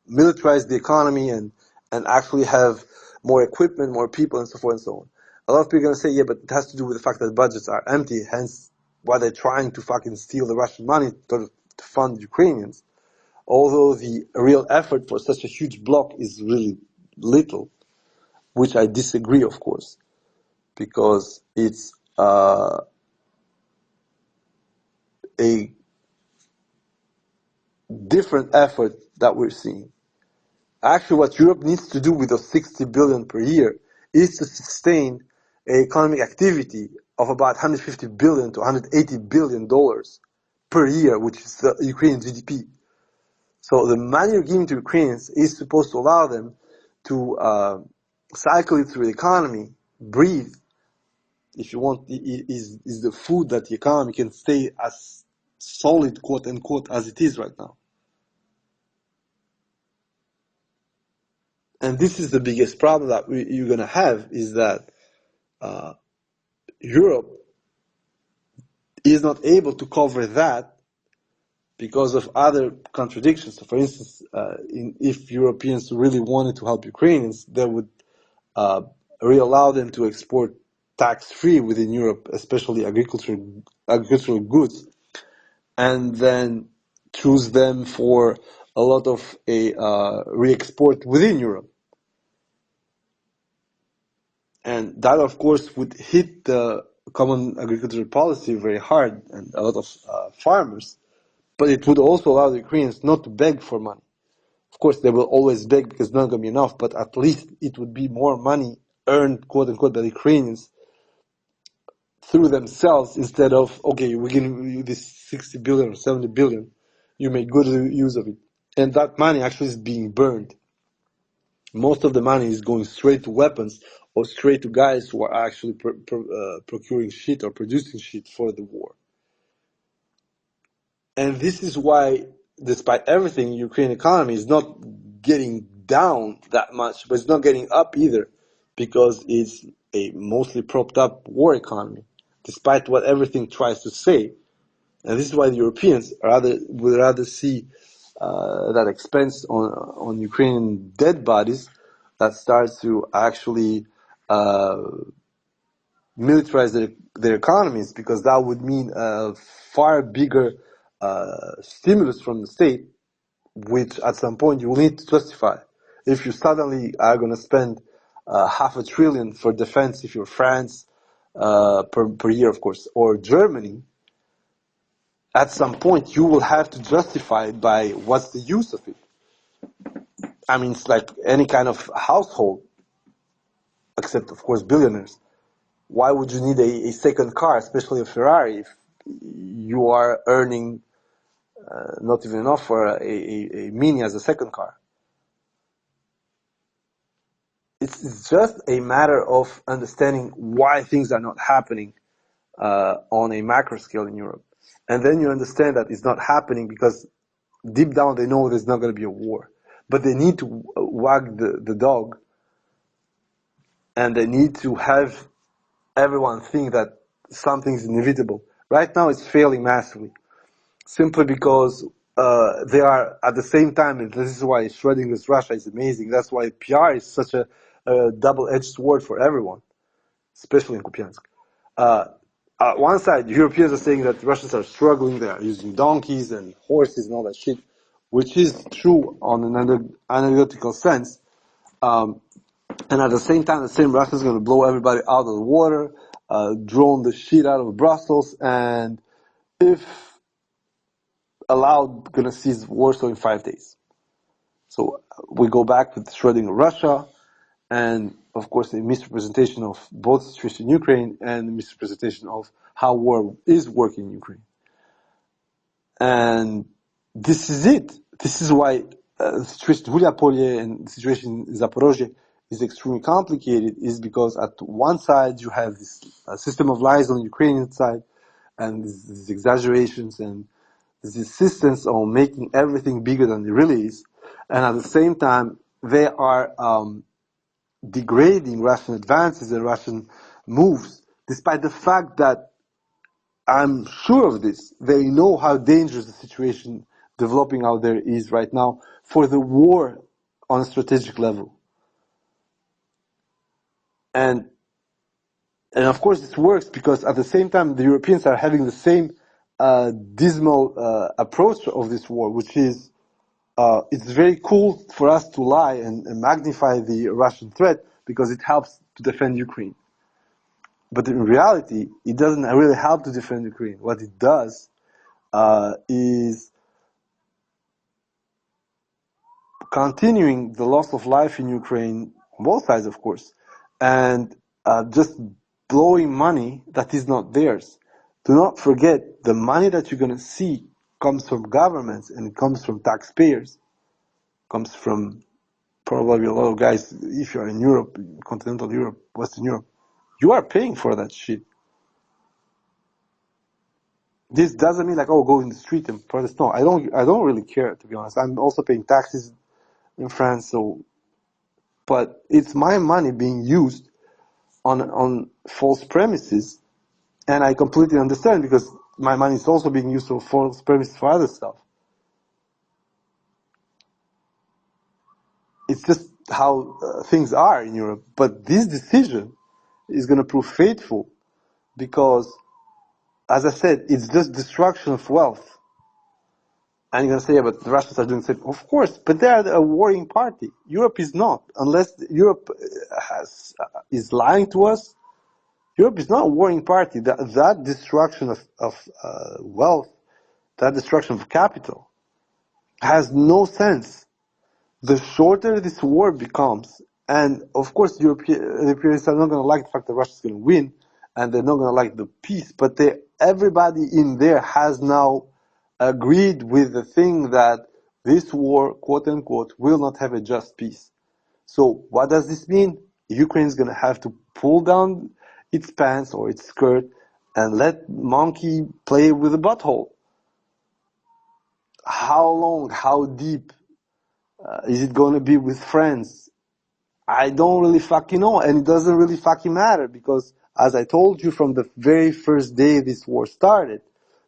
militarize the economy and actually have more equipment, more people, and so forth and so on. A lot of people are going to say, yeah, but it has to do with the fact that budgets are empty, hence why they're trying to fucking steal the Russian money to fund Ukrainians. Although the real effort for such a huge block is really little, which I disagree, of course, because it's a different effort that we're seeing. Actually, what Europe needs to do with those 60 billion per year is to sustain an economic activity of about 150 billion to 180 billion dollars per year, which is the Ukrainian GDP. So the money you're giving to Ukrainians is supposed to allow them to cycle it through the economy, breathe. If you want, is the food that the economy can stay as solid, quote unquote, as it is right now. And this is the biggest problem that you're going to have, is that Europe is not able to cover that because of other contradictions. So for instance, if Europeans really wanted to help Ukrainians, they would allow them to export tax-free within Europe, especially agricultural goods, and then choose them for a lot of re-export within Europe. And that, of course, would hit the common agricultural policy very hard and a lot of farmers. But it would also allow the Ukrainians not to beg for money. Of course, they will always beg because it's not going to be enough, but at least it would be more money earned, quote unquote, by the Ukrainians through themselves, instead of, okay, we're giving you this 60 billion or 70 billion, you make good use of it. And that money actually is being burned. Most of the money is going straight to weapons or straight to guys who are actually procuring shit or producing shit for the war. And this is why, despite everything, Ukraine economy is not getting down that much, but it's not getting up either, because it's a mostly propped up war economy, despite what everything tries to say. And this is why the Europeans would rather see that expense on Ukrainian dead bodies that starts to actually militarize their economies, because that would mean a far bigger stimulus from the state, which at some point you will need to justify. If you suddenly are going to spend 500 billion for defense if you're France, per year, of course, or Germany, at some point you will have to justify it by what's the use of it. I mean, it's like any kind of household, except, of course, billionaires. Why would you need a second car, especially a Ferrari, if you are earning not even enough for a Mini as a second car? It's just a matter of understanding why things are not happening on a macro scale in Europe. And then you understand that it's not happening because deep down they know there's not going to be a war. But they need to wag the dog, and they need to have everyone think that something is inevitable. Right now it's failing massively, simply because they are at the same time, and this is why Schrodinger's Russia is amazing. That's why PR is such a double-edged sword for everyone, especially in Kupiansk. One side, Europeans are saying that Russians are struggling, they are using donkeys and horses and all that shit, which is true on an anecdotal sense. And at the same time, the same Russians going to blow everybody out of the water, drone the shit out of Brussels, and if allowed, going to seize Warsaw in 5 days. So we go back to Schrödinger Russia, and of course a misrepresentation of both the situation in Ukraine and the misrepresentation of how war is working in Ukraine. And this is it. This is why the situation in Hulyapole and the situation in Zaporizhia is extremely complicated, is because at one side you have this system of lies on the Ukrainian side, and these exaggerations and this insistence on making everything bigger than it really is, and at the same time they are degrading Russian advances and Russian moves, despite the fact that, I'm sure of this, they know how dangerous the situation developing out there is right now for the war on a strategic level. And of course this works because at the same time the Europeans are having the same dismal approach of this war, which is it's very cool for us to lie and magnify the Russian threat because it helps to defend Ukraine. But in reality, it doesn't really help to defend Ukraine. What it does is continuing the loss of life in Ukraine, both sides, of course, and just blowing money that is not theirs. Do not forget, the money that you're going to see comes from governments and it comes from taxpayers, comes from probably a lot of guys. If you're in Europe, continental Europe, Western Europe, you are paying for that shit. This doesn't mean like, oh, go in the street and protest. No, I don't really care, to be honest. I'm also paying taxes in France, so, but it's my money being used on false premises, and I completely understand because my money is also being used for false premises for other stuff. It's just how things are in Europe. But this decision is going to prove fateful because, as I said, it's just destruction of wealth. And you're going to say, yeah, but the Russians are doing the same. Of course, but they are a warring party. Europe is not. Unless Europe is lying to us, Europe is not a warring party. That destruction of wealth, that destruction of capital, has no sense. The shorter this war becomes, and of course the Europeans are not going to like the fact that Russia is going to win, and they're not going to like the peace, but everybody in there has now agreed with the thing that this war, quote unquote, will not have a just peace. So what does this mean? Ukraine is going to have to pull down its pants or its skirt and let monkey play with the butthole. How long, how deep is it going to be with friends? I don't really fucking know, and it doesn't really fucking matter because, as I told you from the very first day this war started,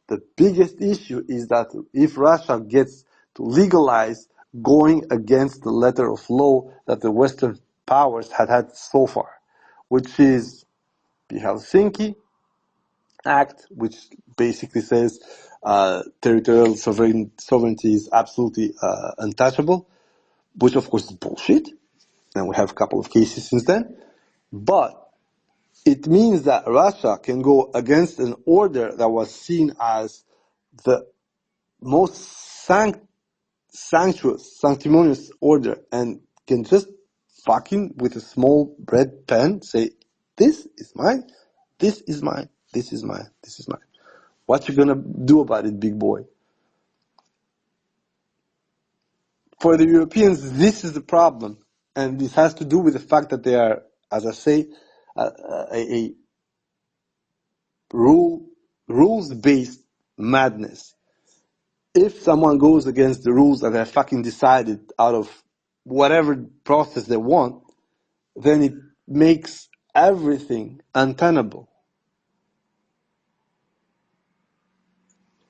the biggest issue is that if Russia gets to legalize going against the letter of law that the Western powers had so far, which is the Helsinki Act, which basically says territorial sovereignty is absolutely untouchable, which of course is bullshit. and we have a couple of cases since then. But it means that Russia can go against an order that was seen as the most sanctimonious order, and can just fucking with a small red pen say, this is mine, this is mine, this is mine, this is mine. What you gonna do about it, big boy? For the Europeans, this is the problem, and this has to do with the fact that they are, as I say, a rules-based madness. If someone goes against the rules that they fucking decided out of whatever process they want, then it makes everything untenable.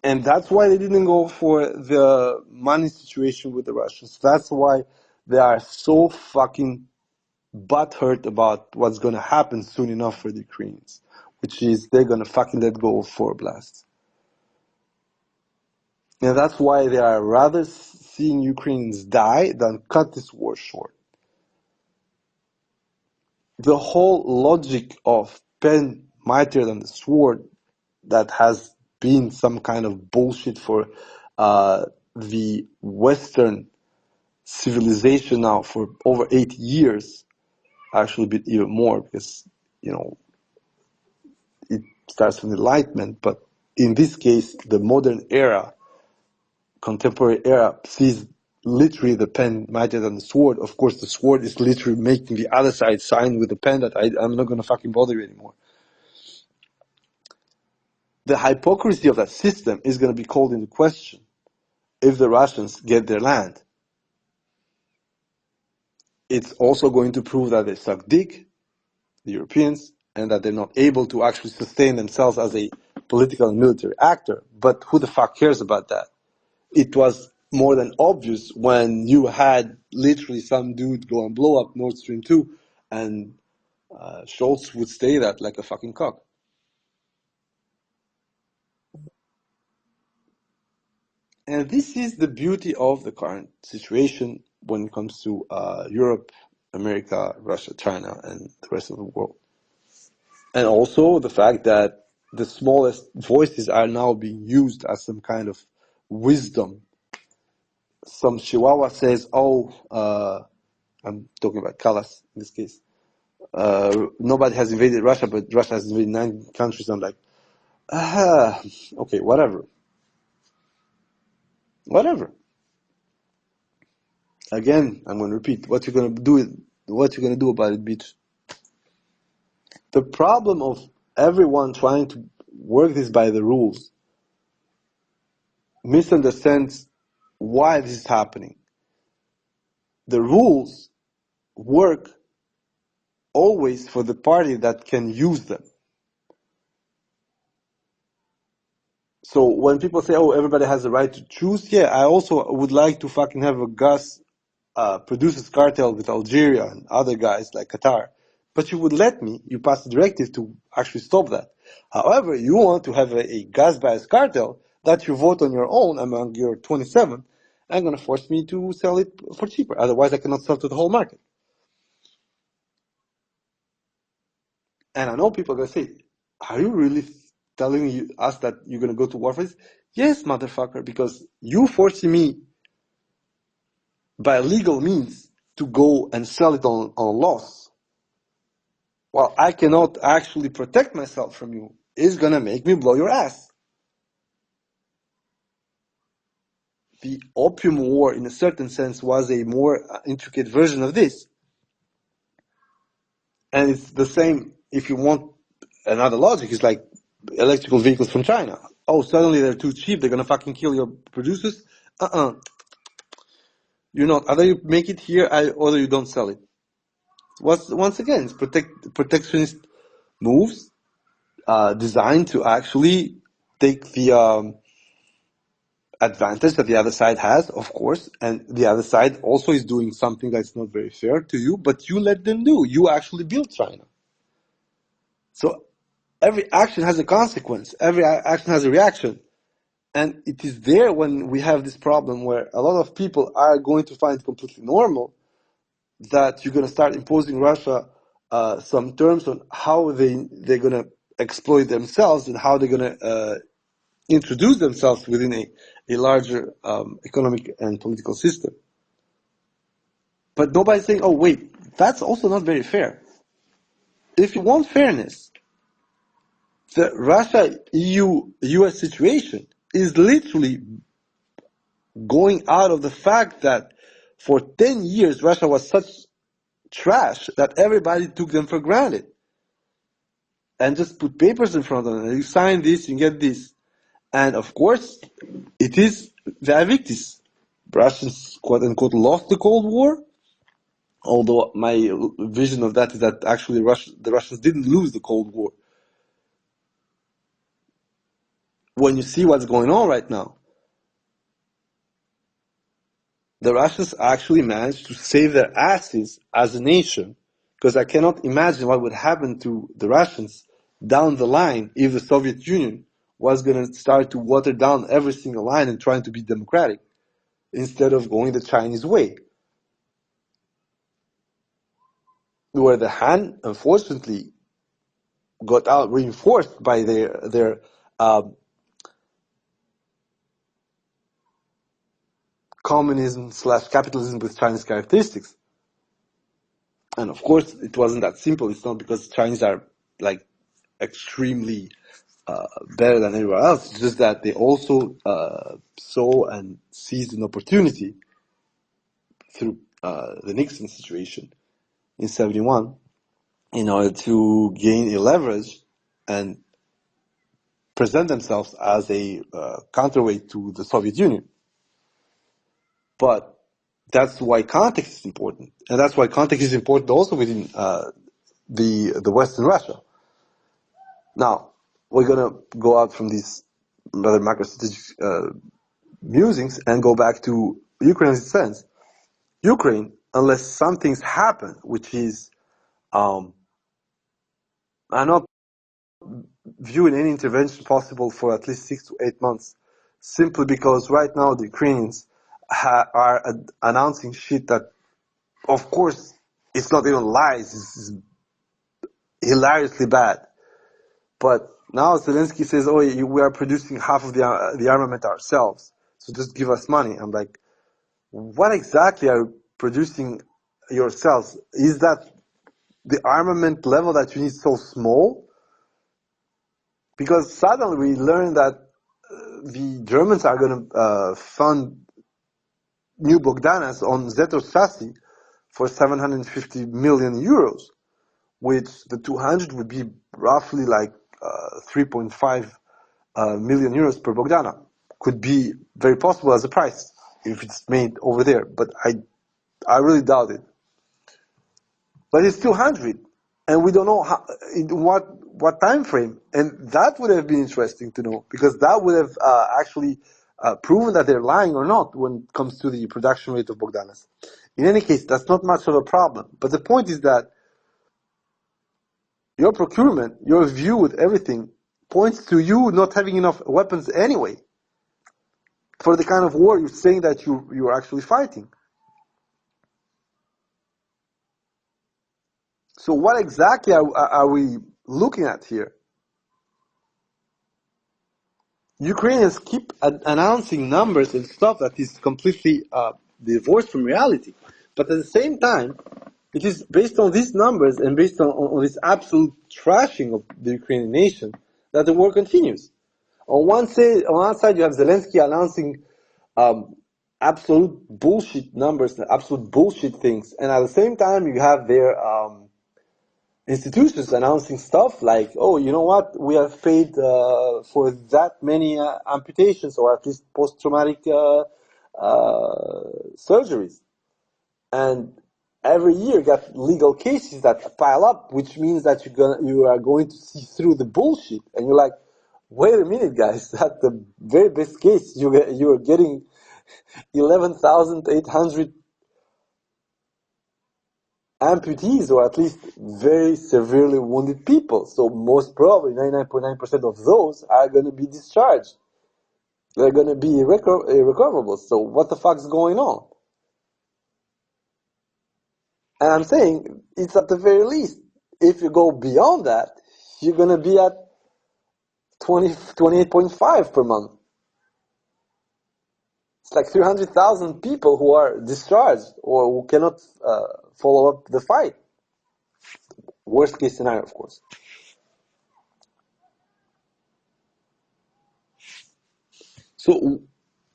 And that's why they didn't go for the money situation with the Russians. That's why they are so fucking butthurt about what's going to happen soon enough for the Ukrainians, which is they're going to fucking let go of 4 blasts. And that's why they are rather seeing Ukrainians die than cut this war short. The whole logic of pen mightier than the sword, that has been some kind of bullshit for the Western civilization now for over 80 years, actually a bit even more, because, you know, it starts from enlightenment, but in this case, the modern era, contemporary era, sees literally the pen mightier than the sword. Of course, the sword is literally making the other side sign with the pen that I'm not going to fucking bother you anymore. The hypocrisy of that system is going to be called into question if the Russians get their land. It's also going to prove that they suck dick, the Europeans, and that they're not able to actually sustain themselves as a political and military actor. But who the fuck cares about that? It was more than obvious when you had literally some dude go and blow up Nord Stream 2, and Scholz would stay that like a fucking cock. And this is the beauty of the current situation when it comes to Europe, America, Russia, China, and the rest of the world. And also the fact that the smallest voices are now being used as some kind of wisdom. Some Chihuahua says, I'm talking about Callas in this case, nobody has invaded Russia, but Russia has invaded 9 countries. I'm like, okay, whatever. Again, I'm going to repeat, what you're going to do about it, bitch. The problem of everyone trying to work this by the rules misunderstands why this is happening. The rules work always for the party that can use them. So when people say, oh, everybody has the right to choose, yeah, I also would like to fucking have a gas producers cartel with Algeria and other guys like Qatar. But you would let me, you passed a directive to actually stop that. However, you want to have a gas-biased cartel that you vote on your own among your 27 and going to force me to sell it for cheaper. Otherwise, I cannot sell to the whole market. And I know people are going to say, are you really telling us that you're going to go to war for this? Yes, motherfucker, because you forcing me by legal means to go and sell it on loss, while I cannot actually protect myself from you, is going to make me blow your ass. The Opium War, in a certain sense, was a more intricate version of this. And it's the same, if you want another logic, it's like electrical vehicles from China. Oh, suddenly they're too cheap, they're going to fucking kill your producers? You're not. Either you make it here, or you don't sell it. Once again, it's protectionist moves designed to actually take the advantage that the other side has, of course, and the other side also is doing something that's not very fair to you, but you let them do. You actually built China. So every action has a consequence. Every action has a reaction. And it is there when we have this problem where a lot of people are going to find it completely normal that you're going to start imposing Russia some terms on how they're going to exploit themselves and how they're going to introduce themselves within a larger economic and political system. But nobody's saying, oh, wait, that's also not very fair. If you want fairness, the Russia-EU-US situation is literally going out of the fact that for 10 years Russia was such trash that everybody took them for granted and just put papers in front of them. You sign this, you get this. And of course, it is the Avictis. Russians, quote unquote, lost the Cold War. Although my vision of that is that actually the Russians didn't lose the Cold War. When you see what's going on right now, the Russians actually managed to save their asses as a nation, because I cannot imagine what would happen to the Russians down the line if the Soviet Union was going to start to water down every single line and trying to be democratic instead of going the Chinese way. Where the Han, unfortunately, got out reinforced by their communism/capitalism with Chinese characteristics. And of course, it wasn't that simple. It's not because Chinese are like extremely better than everywhere else. It's just that they also saw and seized an opportunity through the Nixon situation in '71 in order to gain a leverage and present themselves as a counterweight to the Soviet Union. But that's why context is important, and that's why context is important also within the Western Russia. Now, we're gonna go out from these rather macro-strategic musings and go back to Ukraine's sense. Ukraine, unless some things happen, which is, I'm not viewing any intervention possible for at least 6 to 8 months, simply because right now the Ukrainians are announcing shit that, of course, it's not even lies, it's hilariously bad. But now Zelensky says, oh, we are producing half of the armament ourselves, so just give us money. I'm like, what exactly are you producing yourselves? Is that the armament level that you need so small? Because suddenly we learn that the Germans are going to fund new Bogdanas on Zetor's chassis for 750 million euros, which the 200 would be roughly like 3.5 million euros per Bogdana. Could be very possible as a price if it's made over there, but I really doubt it. But it's 200, and we don't know how, in what time frame, and that would have been interesting to know, because that would have actually proven that they're lying or not when it comes to the production rate of Bogdanas. In any case, that's not much of a problem. But the point is that your procurement, your view with everything, points to you not having enough weapons anyway for the kind of war you're saying that you're actually fighting. So what exactly are we looking at here? Ukrainians keep announcing numbers and stuff that is completely divorced from reality. But at the same time, it is based on these numbers and based on this absolute trashing of the Ukrainian nation that the war continues. On one side, you have Zelensky announcing absolute bullshit numbers, absolute bullshit things, and at the same time, you have their institutions announcing stuff like, oh, you know what, we have paid for that many amputations or at least post-traumatic surgeries. And every year you got legal cases that pile up, which means that you are going to see through the bullshit. And you're like, wait a minute, guys, at the very best case, you are getting 11,800 amputees, or at least very severely wounded people. So most probably 99.9% of those are going to be discharged. They're going to be irrecoverable. So what the fuck's going on? And I'm saying it's at the very least. If you go beyond that, you're going to be at 28.5 per month. It's like 300,000 people who are discharged or who cannot follow up the fight. Worst case scenario, of course. So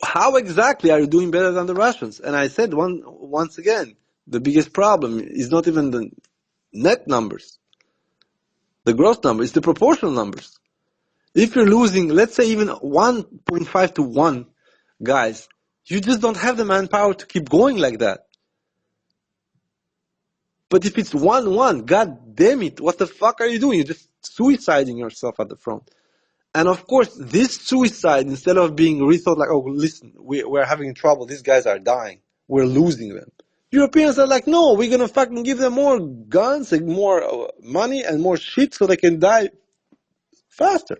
how exactly are you doing better than the Russians? And I said once again, the biggest problem is not even the net numbers, the gross number, it's the proportional numbers. If you're losing, let's say even 1.5 to 1 guys, you just don't have the manpower to keep going like that. But if it's 1-1, god damn it, what the fuck are you doing? You're just suiciding yourself at the front. And of course, this suicide, instead of being rethought like, oh, listen, we're having trouble, these guys are dying, we're losing them. Europeans are like, no, we're gonna fucking give them more guns and more money and more shit so they can die faster.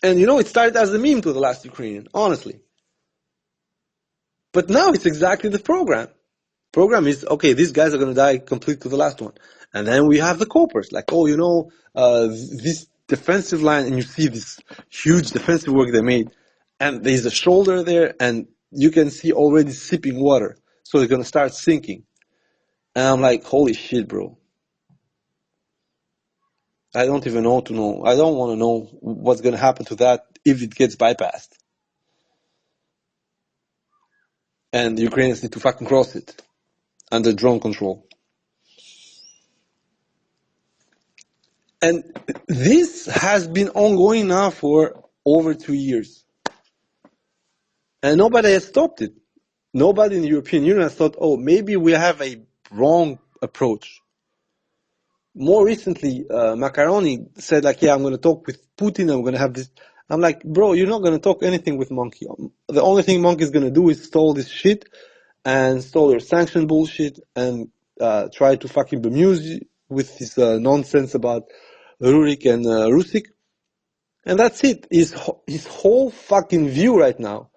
And it started as a meme to the last Ukrainian, honestly. But now it's exactly the program. Program is, okay, these guys are going to die complete to the last one. And then we have the copers, like, oh, this defensive line, and you see this huge defensive work they made, and there's a shoulder there, and you can see already sipping water. So they're going to start sinking. And I'm like, holy shit, bro. I don't even know to know. I don't want to know what's going to happen to that if it gets bypassed. And the Ukrainians need to fucking cross it under drone control. And this has been ongoing now for over 2 years. And nobody has stopped it. Nobody in the European Union has thought, oh, maybe we have a wrong approach. More recently, Macaroni said, like, yeah, I'm going to talk with Putin, I'm going to have this. I'm like, bro, you're not going to talk anything with Monkey. The only thing Monkey is going to do is stall this shit and stall your sanction bullshit and try to fucking bemuse you with this nonsense about Rurik and Rusik. And that's it. His whole fucking view right now.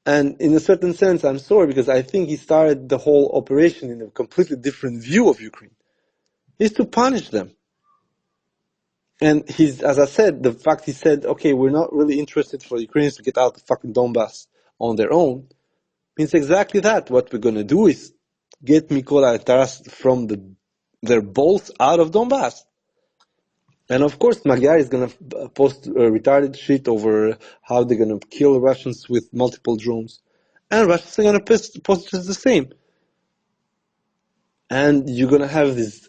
And in a certain sense, I'm sorry, because I think he started the whole operation in a completely different view of Ukraine. Is to punish them. And as I said, the fact he said, okay, we're not really interested for the Ukrainians to get out of fucking Donbass on their own, means exactly that. What we're going to do is get Mykola and Taras from their balls out of Donbass. And of course, Magyar is going to post retarded shit over how they're going to kill Russians with multiple drones. And Russians are going to post just the same. And you're going to have this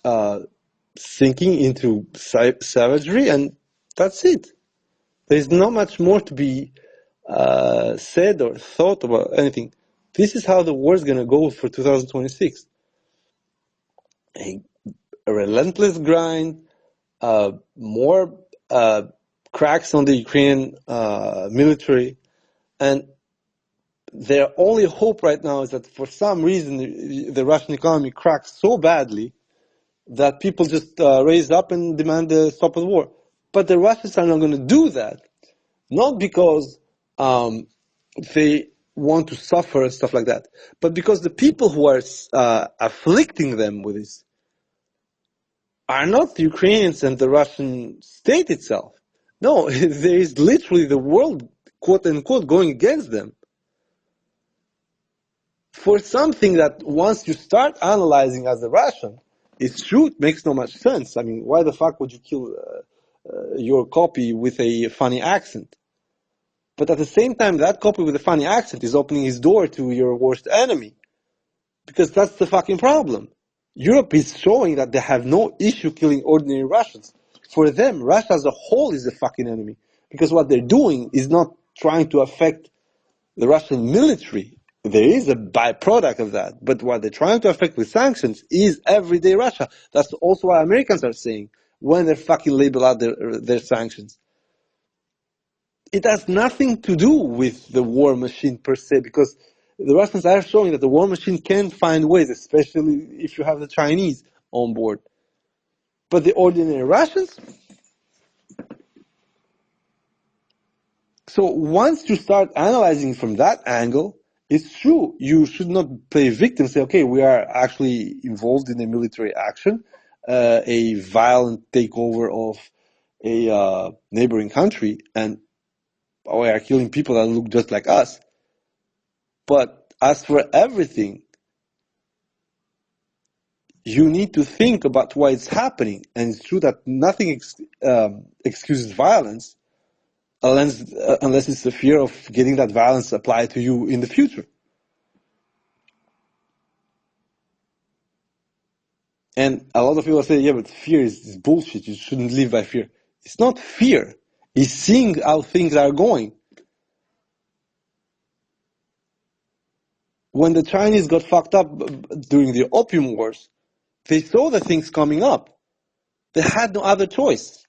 sinking into savagery, and that's it. There's not much more to be said or thought about anything. This is how the war is going to go for 2026. A relentless grind, more cracks on the Ukrainian military, and their only hope right now is that for some reason the Russian economy cracks so badly that people just raise up and demand the stop of the war. But the Russians are not going to do that, not because they want to suffer and stuff like that, but because the people who are afflicting them with this are not the Ukrainians and the Russian state itself. No, there is literally the world, quote unquote, going against them. For something that once you start analyzing as a Russian, it's true, it makes no much sense. I mean, why the fuck would you kill your copy with a funny accent? But at the same time, that copy with a funny accent is opening his door to your worst enemy. Because that's the fucking problem. Europe is showing that they have no issue killing ordinary Russians. For them, Russia as a whole is the fucking enemy. Because what they're doing is not trying to affect the Russian military. There is a byproduct of that. But what they're trying to affect with sanctions is everyday Russia. That's also what Americans are saying when they fucking label out their sanctions. It has nothing to do with the war machine per se, because the Russians are showing that the war machine can find ways, especially if you have the Chinese on board. But the ordinary Russians? So once you start analyzing from that angle, It's true. You should not play victim. Say, okay, we are actually involved in a military action, a violent takeover of a neighboring country, and we are killing people that look just like us. But as for everything, you need to think about why it's happening. And it's true that nothing excuses violence unless it's the fear of getting that violence applied to you in the future. And a lot of people say, yeah, but fear is bullshit. You shouldn't live by fear. It's not fear. It's seeing how things are going. When the Chinese got fucked up during the Opium Wars, they saw the things coming up. They had no other choice.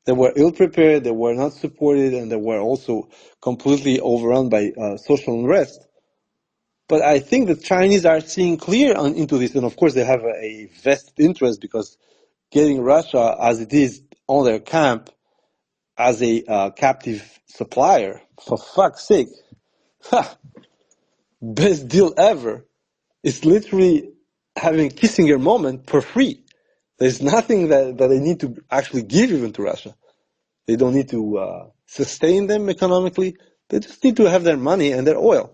They were ill-prepared, they were not supported, and they were also completely overrun by social unrest. But I think the Chinese are seeing clear into this, and of course they have a vested interest because getting Russia as it is on their camp as a captive supplier, for fuck's sake, best deal ever. It's literally having a Kissinger moment for free. There's nothing that they need to actually give even to Russia. They don't need to sustain them economically. They just need to have their money and their oil.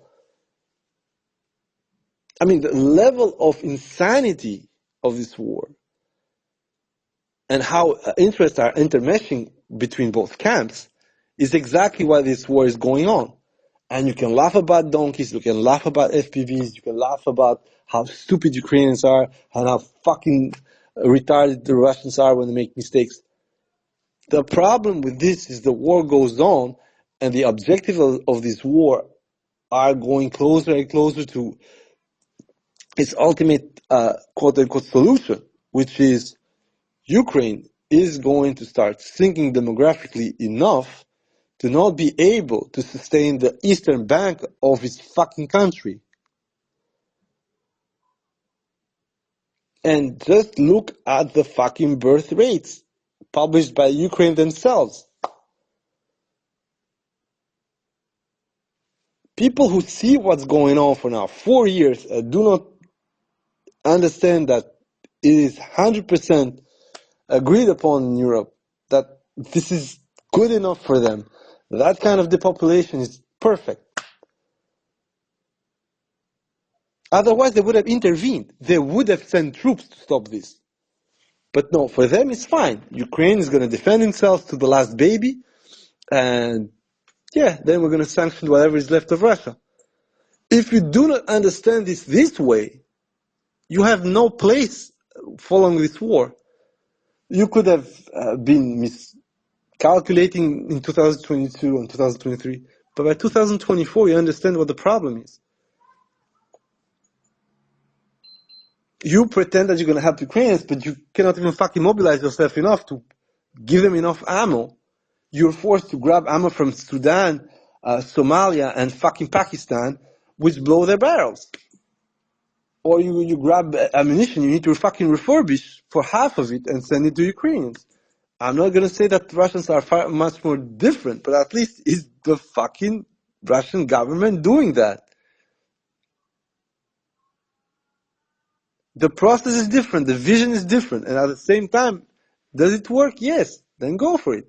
I mean, the level of insanity of this war and how interests are intermeshing between both camps is exactly why this war is going on. And you can laugh about donkeys, you can laugh about FPVs, you can laugh about how stupid Ukrainians are and how fucking retarded the Russians are when they make mistakes. The problem with this is the war goes on and the objective of this war are going closer and closer to its ultimate quote-unquote solution, which is Ukraine is going to start sinking demographically enough to not be able to sustain the eastern bank of its fucking country. And just look at the fucking birth rates published by Ukraine themselves. People who see what's going on for now 4 years do not understand that it is 100% agreed upon in Europe that this is good enough for them. That kind of depopulation is perfect. Otherwise, they would have intervened. They would have sent troops to stop this. But no, for them it's fine. Ukraine is going to defend itself to the last baby, and yeah, then we're going to sanction whatever is left of Russia. If you do not understand this way, you have no place following this war. You could have been miscalculating in 2022 and 2023, but by 2024 you understand what the problem is. You pretend that you're going to help Ukrainians, but you cannot even fucking mobilize yourself enough to give them enough ammo. You're forced to grab ammo from Sudan, Somalia, and fucking Pakistan, which blow their barrels. Or you grab ammunition you need to fucking refurbish for half of it and send it to Ukrainians. I'm not going to say that Russians are far much more different, but at least is the fucking Russian government doing that. The process is different, the vision is different, and at the same time, does it work? Yes, then go for it.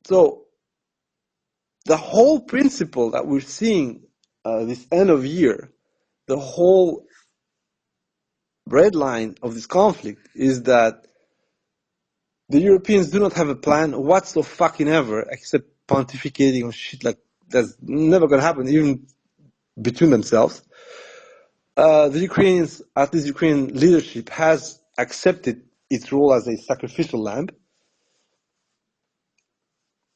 So, the whole principle that we're seeing this end of year, the whole red line of this conflict is that the Europeans do not have a plan whatsoever except pontificating on shit like that's never gonna happen, even between themselves. The Ukrainians, at least Ukrainian leadership, has accepted its role as a sacrificial lamb,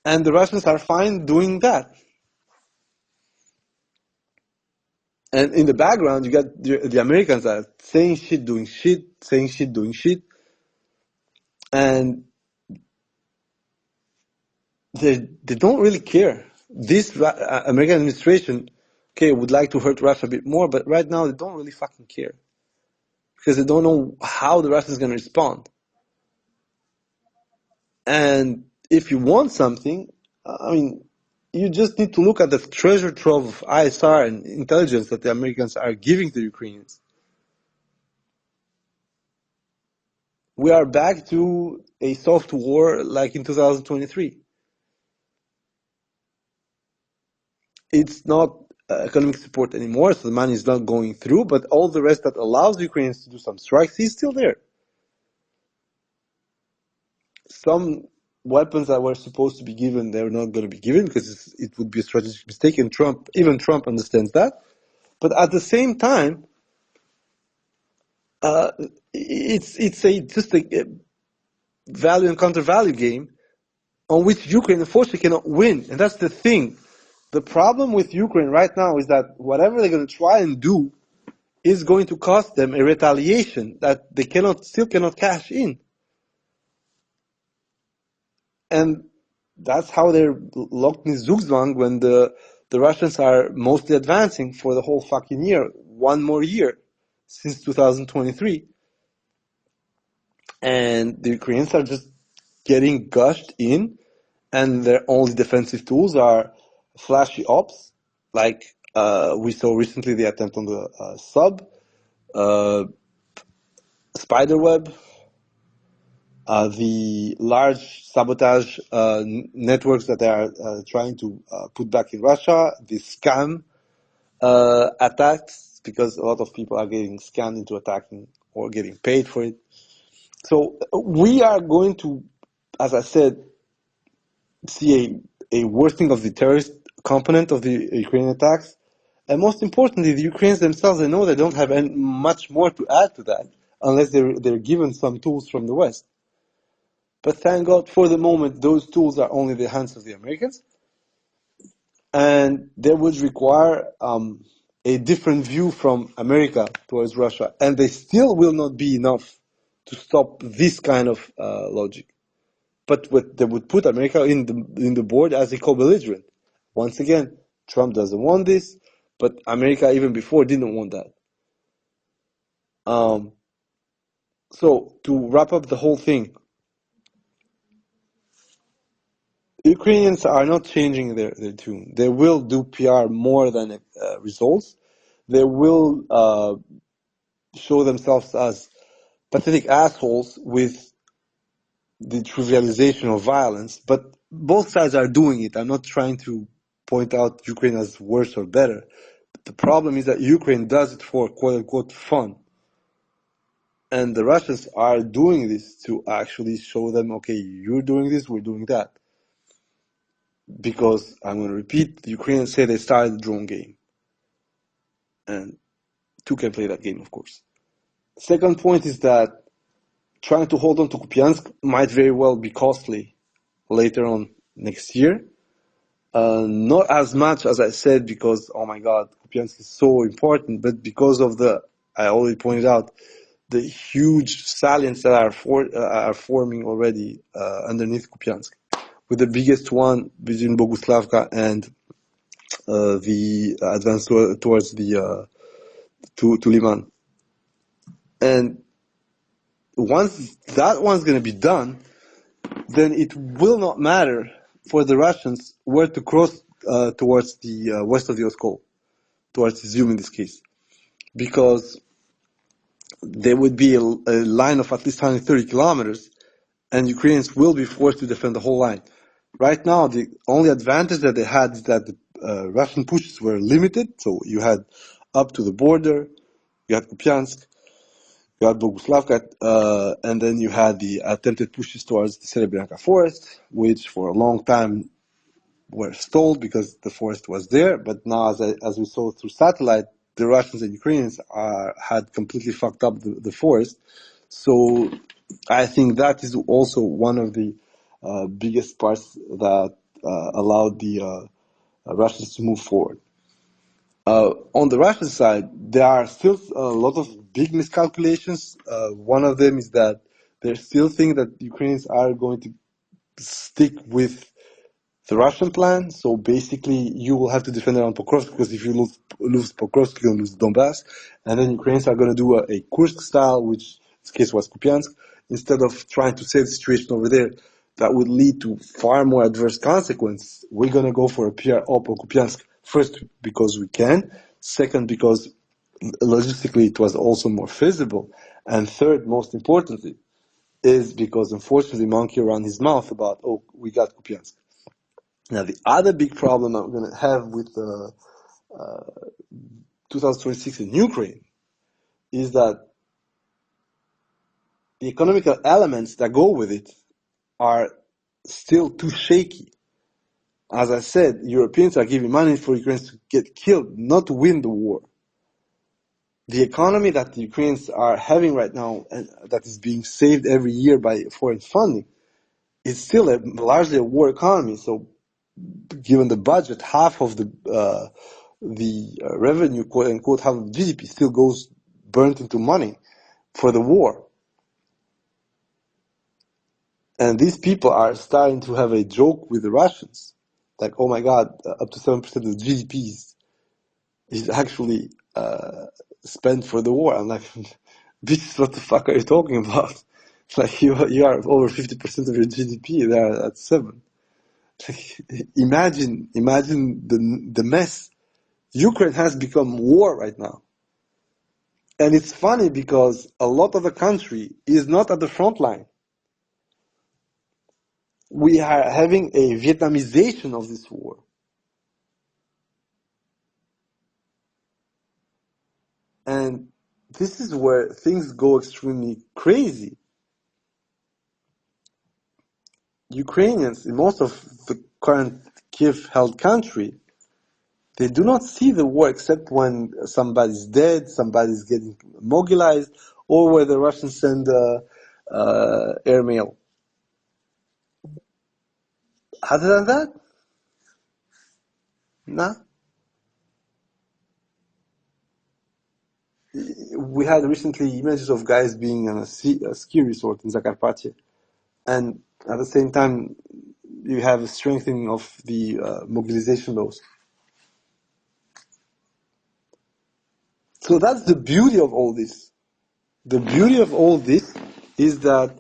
and the Russians are fine doing that. And in the background, you got the Americans are saying shit, doing shit, saying shit, doing shit, and they don't really care. This American administration, okay, would like to hurt Russia a bit more, but right now they don't really fucking care because they don't know how the Russians going to respond. And if you want something, I mean, you just need to look at the treasure trove of ISR and intelligence that the Americans are giving to Ukrainians. We are back to a soft war like in 2023. It's not economic support anymore, so the money is not going through, but all the rest that allows the Ukrainians to do some strikes is still there. Some weapons that were supposed to be given, they're not going to be given because it would be a strategic mistake, and even Trump understands that. But at the same time, it's just a value and counter value game on which Ukraine unfortunately cannot win, and that's the thing. The problem with Ukraine right now is that whatever they're going to try and do is going to cost them a retaliation that they still cannot cash in. And that's how they're locked in Zugzwang when the Russians are mostly advancing for the whole fucking year. One more year since 2023. And the Ukrainians are just getting gushed in, and their only defensive tools are flashy ops, like we saw recently the attempt on the sub, spiderweb, the large sabotage networks that they are trying to put back in Russia, the scam attacks, because a lot of people are getting scammed into attacking or getting paid for it. So we are going to, as I said, see a worsening of the terrorist component of the Ukrainian attacks. And most importantly, the Ukrainians themselves, they know they don't have much more to add to that unless they're given some tools from the West. But thank God, for the moment, those tools are only in the hands of the Americans. And they would require a different view from America towards Russia. And they still will not be enough to stop this kind of logic. But they would put America in the board as a co-belligerent. Once again, Trump doesn't want this, but America even before didn't want that. So to wrap up the whole thing, Ukrainians are not changing their tune. They will do PR more than results. They will show themselves as pathetic assholes with the trivialization of violence, but both sides are doing it. I'm not trying to point out Ukraine as worse or better. The problem is that Ukraine does it for quote-unquote fun. And the Russians are doing this to actually show them, okay, you're doing this, we're doing that. Because, I'm going to repeat, the Ukrainians say they started the drone game. And two can play that game, of course. Second point is that trying to hold on to Kupiansk might very well be costly later on next year. Not as much as I said because, oh my God, Kupiansk is so important, but because of I already pointed out, the huge salients that are forming already underneath Kupiansk, with the biggest one between Boguslavka and the advance towards the to Liman. And once that one's going to be done, then it will not matter for the Russians where to cross towards the west of the Oskol, towards Izum in this case, because there would be a line of at least 130 kilometers, and Ukrainians will be forced to defend the whole line. Right now, the only advantage that they had is that the Russian pushes were limited, so you had up to the border, you had Kupiansk, you had Boguslavka, and then you had the attempted pushes towards the Serebrenka forest, which for a long time were stalled because the forest was there. But now, as we saw through satellite, the Russians and Ukrainians had completely fucked up the forest. So I think that is also one of the biggest parts that allowed the Russians to move forward. On the Russian side, there are still a lot of big miscalculations. One of them is that they still think that Ukrainians are going to stick with the Russian plan. So basically, you will have to defend around Pokrovsk, because if you lose Pokrovsk, you'll lose Donbass. And then Ukrainians are going to do a Kursk style, which in this case was Kupiansk. Instead of trying to save the situation over there, that would lead to far more adverse consequences, we're going to go for a PR op on Kupiansk. First, because we can. Second, because logistically it was also more feasible. And third, most importantly, is because unfortunately monkey around his mouth about, oh, we got Kupiansk. Now, the other big problem I'm going to have with 2026 in Ukraine is that the economical elements that go with it are still too shaky. As I said, Europeans are giving money for Ukrainians to get killed, not to win the war. The economy that the Ukrainians are having right now, and that is being saved every year by foreign funding, is still largely a war economy. So, given the budget, half of the revenue, quote unquote, half of GDP still goes burnt into money for the war. And these people are starting to have a joke with the Russians. Like, oh my God, up to 7% of GDP is actually spent for the war. I'm like, bitch, what the fuck are you talking about? Like, you are over 50% of your GDP, they're at 7. Like, imagine the mess. Ukraine has become war right now. And it's funny because a lot of the country is not at the front line. We are having a Vietnamization of this war. And this is where things go extremely crazy. Ukrainians, in most of the current Kiev-held country, they do not see the war except when somebody's dead, somebody's getting mobilized, or where the Russians send airmail. Other than that, nah. We had recently images of guys being on a ski resort in Zakarpattia, and at the same time, you have a strengthening of the mobilization laws. So that's the beauty of all this. The beauty of all this is that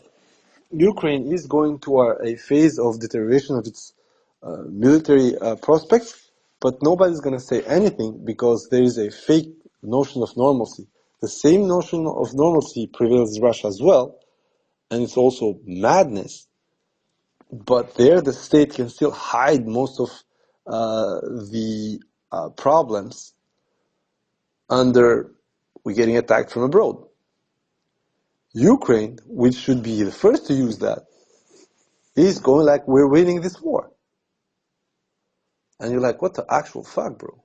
Ukraine is going toward a phase of deterioration of its military prospects, but nobody's going to say anything because there is a fake notion of normalcy. The same notion of normalcy prevails in Russia as well, and it's also madness. But there, the state can still hide most of the problems under we're getting attacked from abroad. Ukraine, which should be the first to use that, is going like we're winning this war. And you're like, what the actual fuck, bro?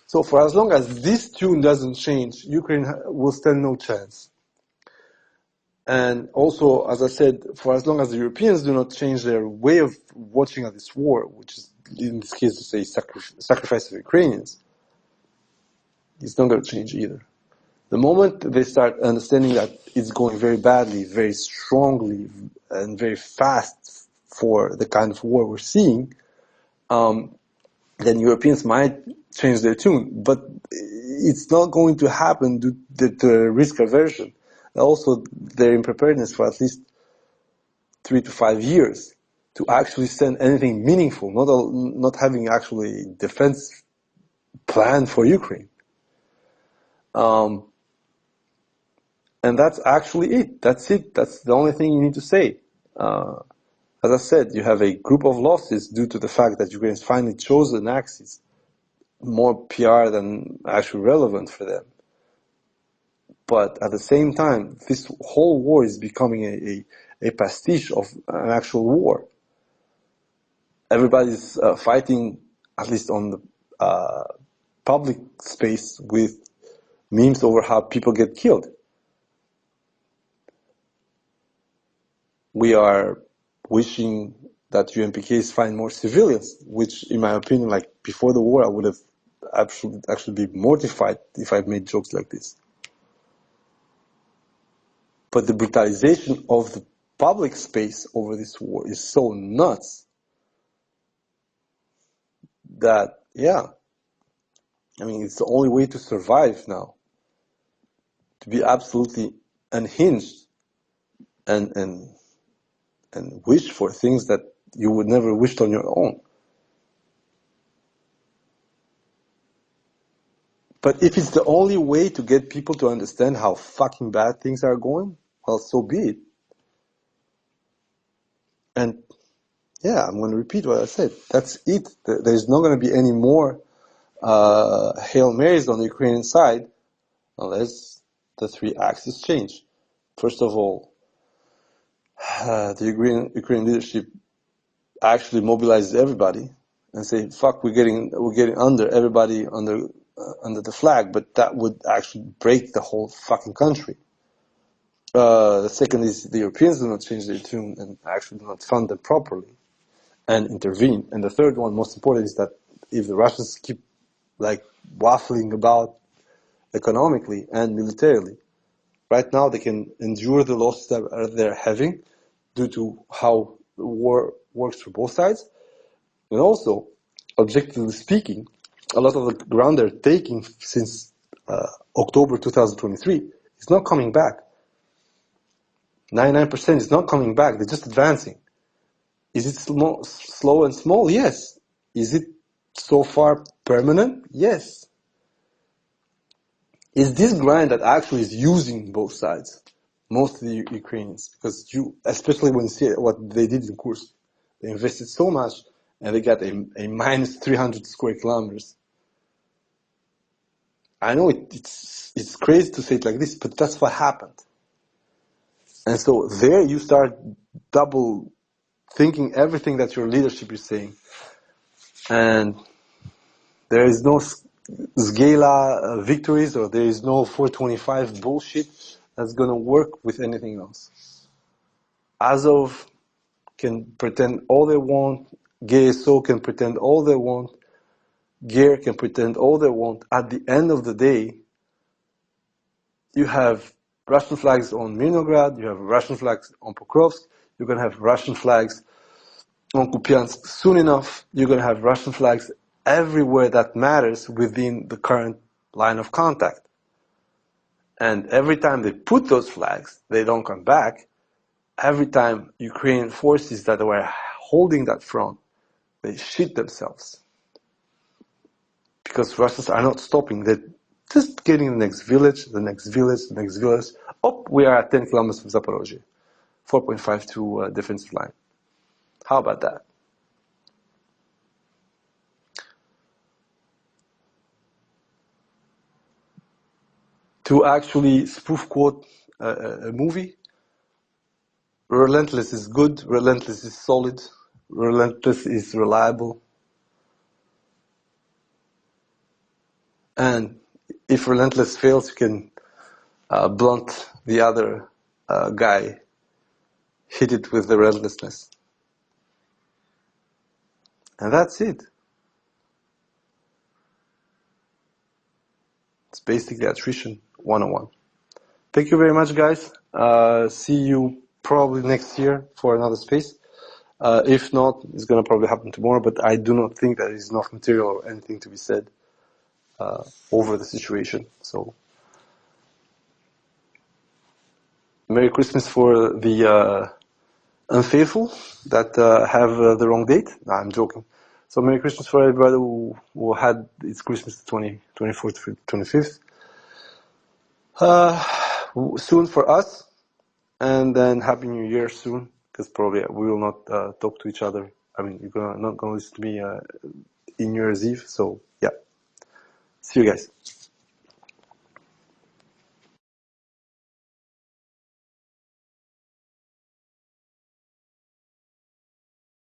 So for as long as this tune doesn't change, Ukraine will stand no chance. And also, as I said, for as long as the Europeans do not change their way of watching at this war, which is in this case to say sacrifice of Ukrainians, it's not going to change either. The moment they start understanding that it's going very badly, very strongly, and very fast for the kind of war we're seeing, then Europeans might change their tune. But it's not going to happen due to risk aversion. Also, they're in preparedness for at least 3 to 5 years to actually send anything meaningful, not having actually defense plan for Ukraine. And that's actually it. That's it. That's the only thing you need to say. As I said, you have a group of losses due to the fact that Ukrainians finally chose an axis, more PR than actually relevant for them. But at the same time, this whole war is becoming a pastiche of an actual war. Everybody's fighting, at least on the public space, with memes over how people get killed. We are wishing that UNPKs find more civilians, which, in my opinion, like before the war, I would have actually be mortified if I'd made jokes like this. But the brutalization of the public space over this war is so nuts that, yeah, I mean, it's the only way to survive now. To be absolutely unhinged and and wish for things that you would never wished on your own. But if it's the only way to get people to understand how fucking bad things are going, well, so be it. And yeah, I'm going to repeat what I said. That's it. There's not going to be any more Hail Marys on the Ukrainian side unless the three axes change. First of all, the Ukrainian leadership actually mobilizes everybody and say, "Fuck, we're getting under everybody under the flag," but that would actually break the whole fucking country. The second is the Europeans do not change their tune and actually do not fund them properly and intervene. And the third one, most important, is that if the Russians keep like waffling about economically and militarily, right now they can endure the losses that they're having due to how the war works for both sides. And also, objectively speaking, a lot of the ground they're taking since October 2023 is not coming back. 99% is not coming back. They're just advancing. Is it slow and small? Yes. Is it so far permanent? Yes. Is this grind that actually is using both sides, most of the Ukrainians? Because especially when you see what they did in Kursk, they invested so much and they got a minus 300 square kilometers. I know it's crazy to say it like this, but that's what happened. And so there you start double thinking everything that your leadership is saying. And there is no Sgela victories, or there is no 425 bullshit that's going to work with anything else. Azov can pretend all they want. GSO can pretend all they want. GER can pretend all they want. At the end of the day, you have Russian flags on Mirnograd, you have Russian flags on Pokrovsk, you're going to have Russian flags on Kupiansk. Soon enough, you're going to have Russian flags everywhere that matters within the current line of contact. And every time they put those flags, they don't come back. Every time Ukrainian forces that were holding that front, they shit themselves. Because Russians are not stopping. They're just getting the next village, the next village, the next village. Oh, we are at 10 kilometers from Zaporizhia. 4.52 defensive line. How about that? To actually spoof quote a movie, Relentless is good, Relentless is solid, Relentless is reliable. And if Relentless fails, you can blunt the other guy, hit it with the relentlessness. And that's it. It's basically attrition 101. Thank you very much, guys. See you probably next year for another space. If not, it's going to probably happen tomorrow, but I do not think there is enough material or anything to be said over the situation. So, Merry Christmas for the unfaithful that have the wrong date. No, I'm joking. So, Merry Christmas for everybody who had its Christmas the 24th, 25th. Soon for us, and then Happy New Year soon, because probably we will not talk to each other. I mean, you're not going to listen to me in New Year's Eve, so yeah. See you guys.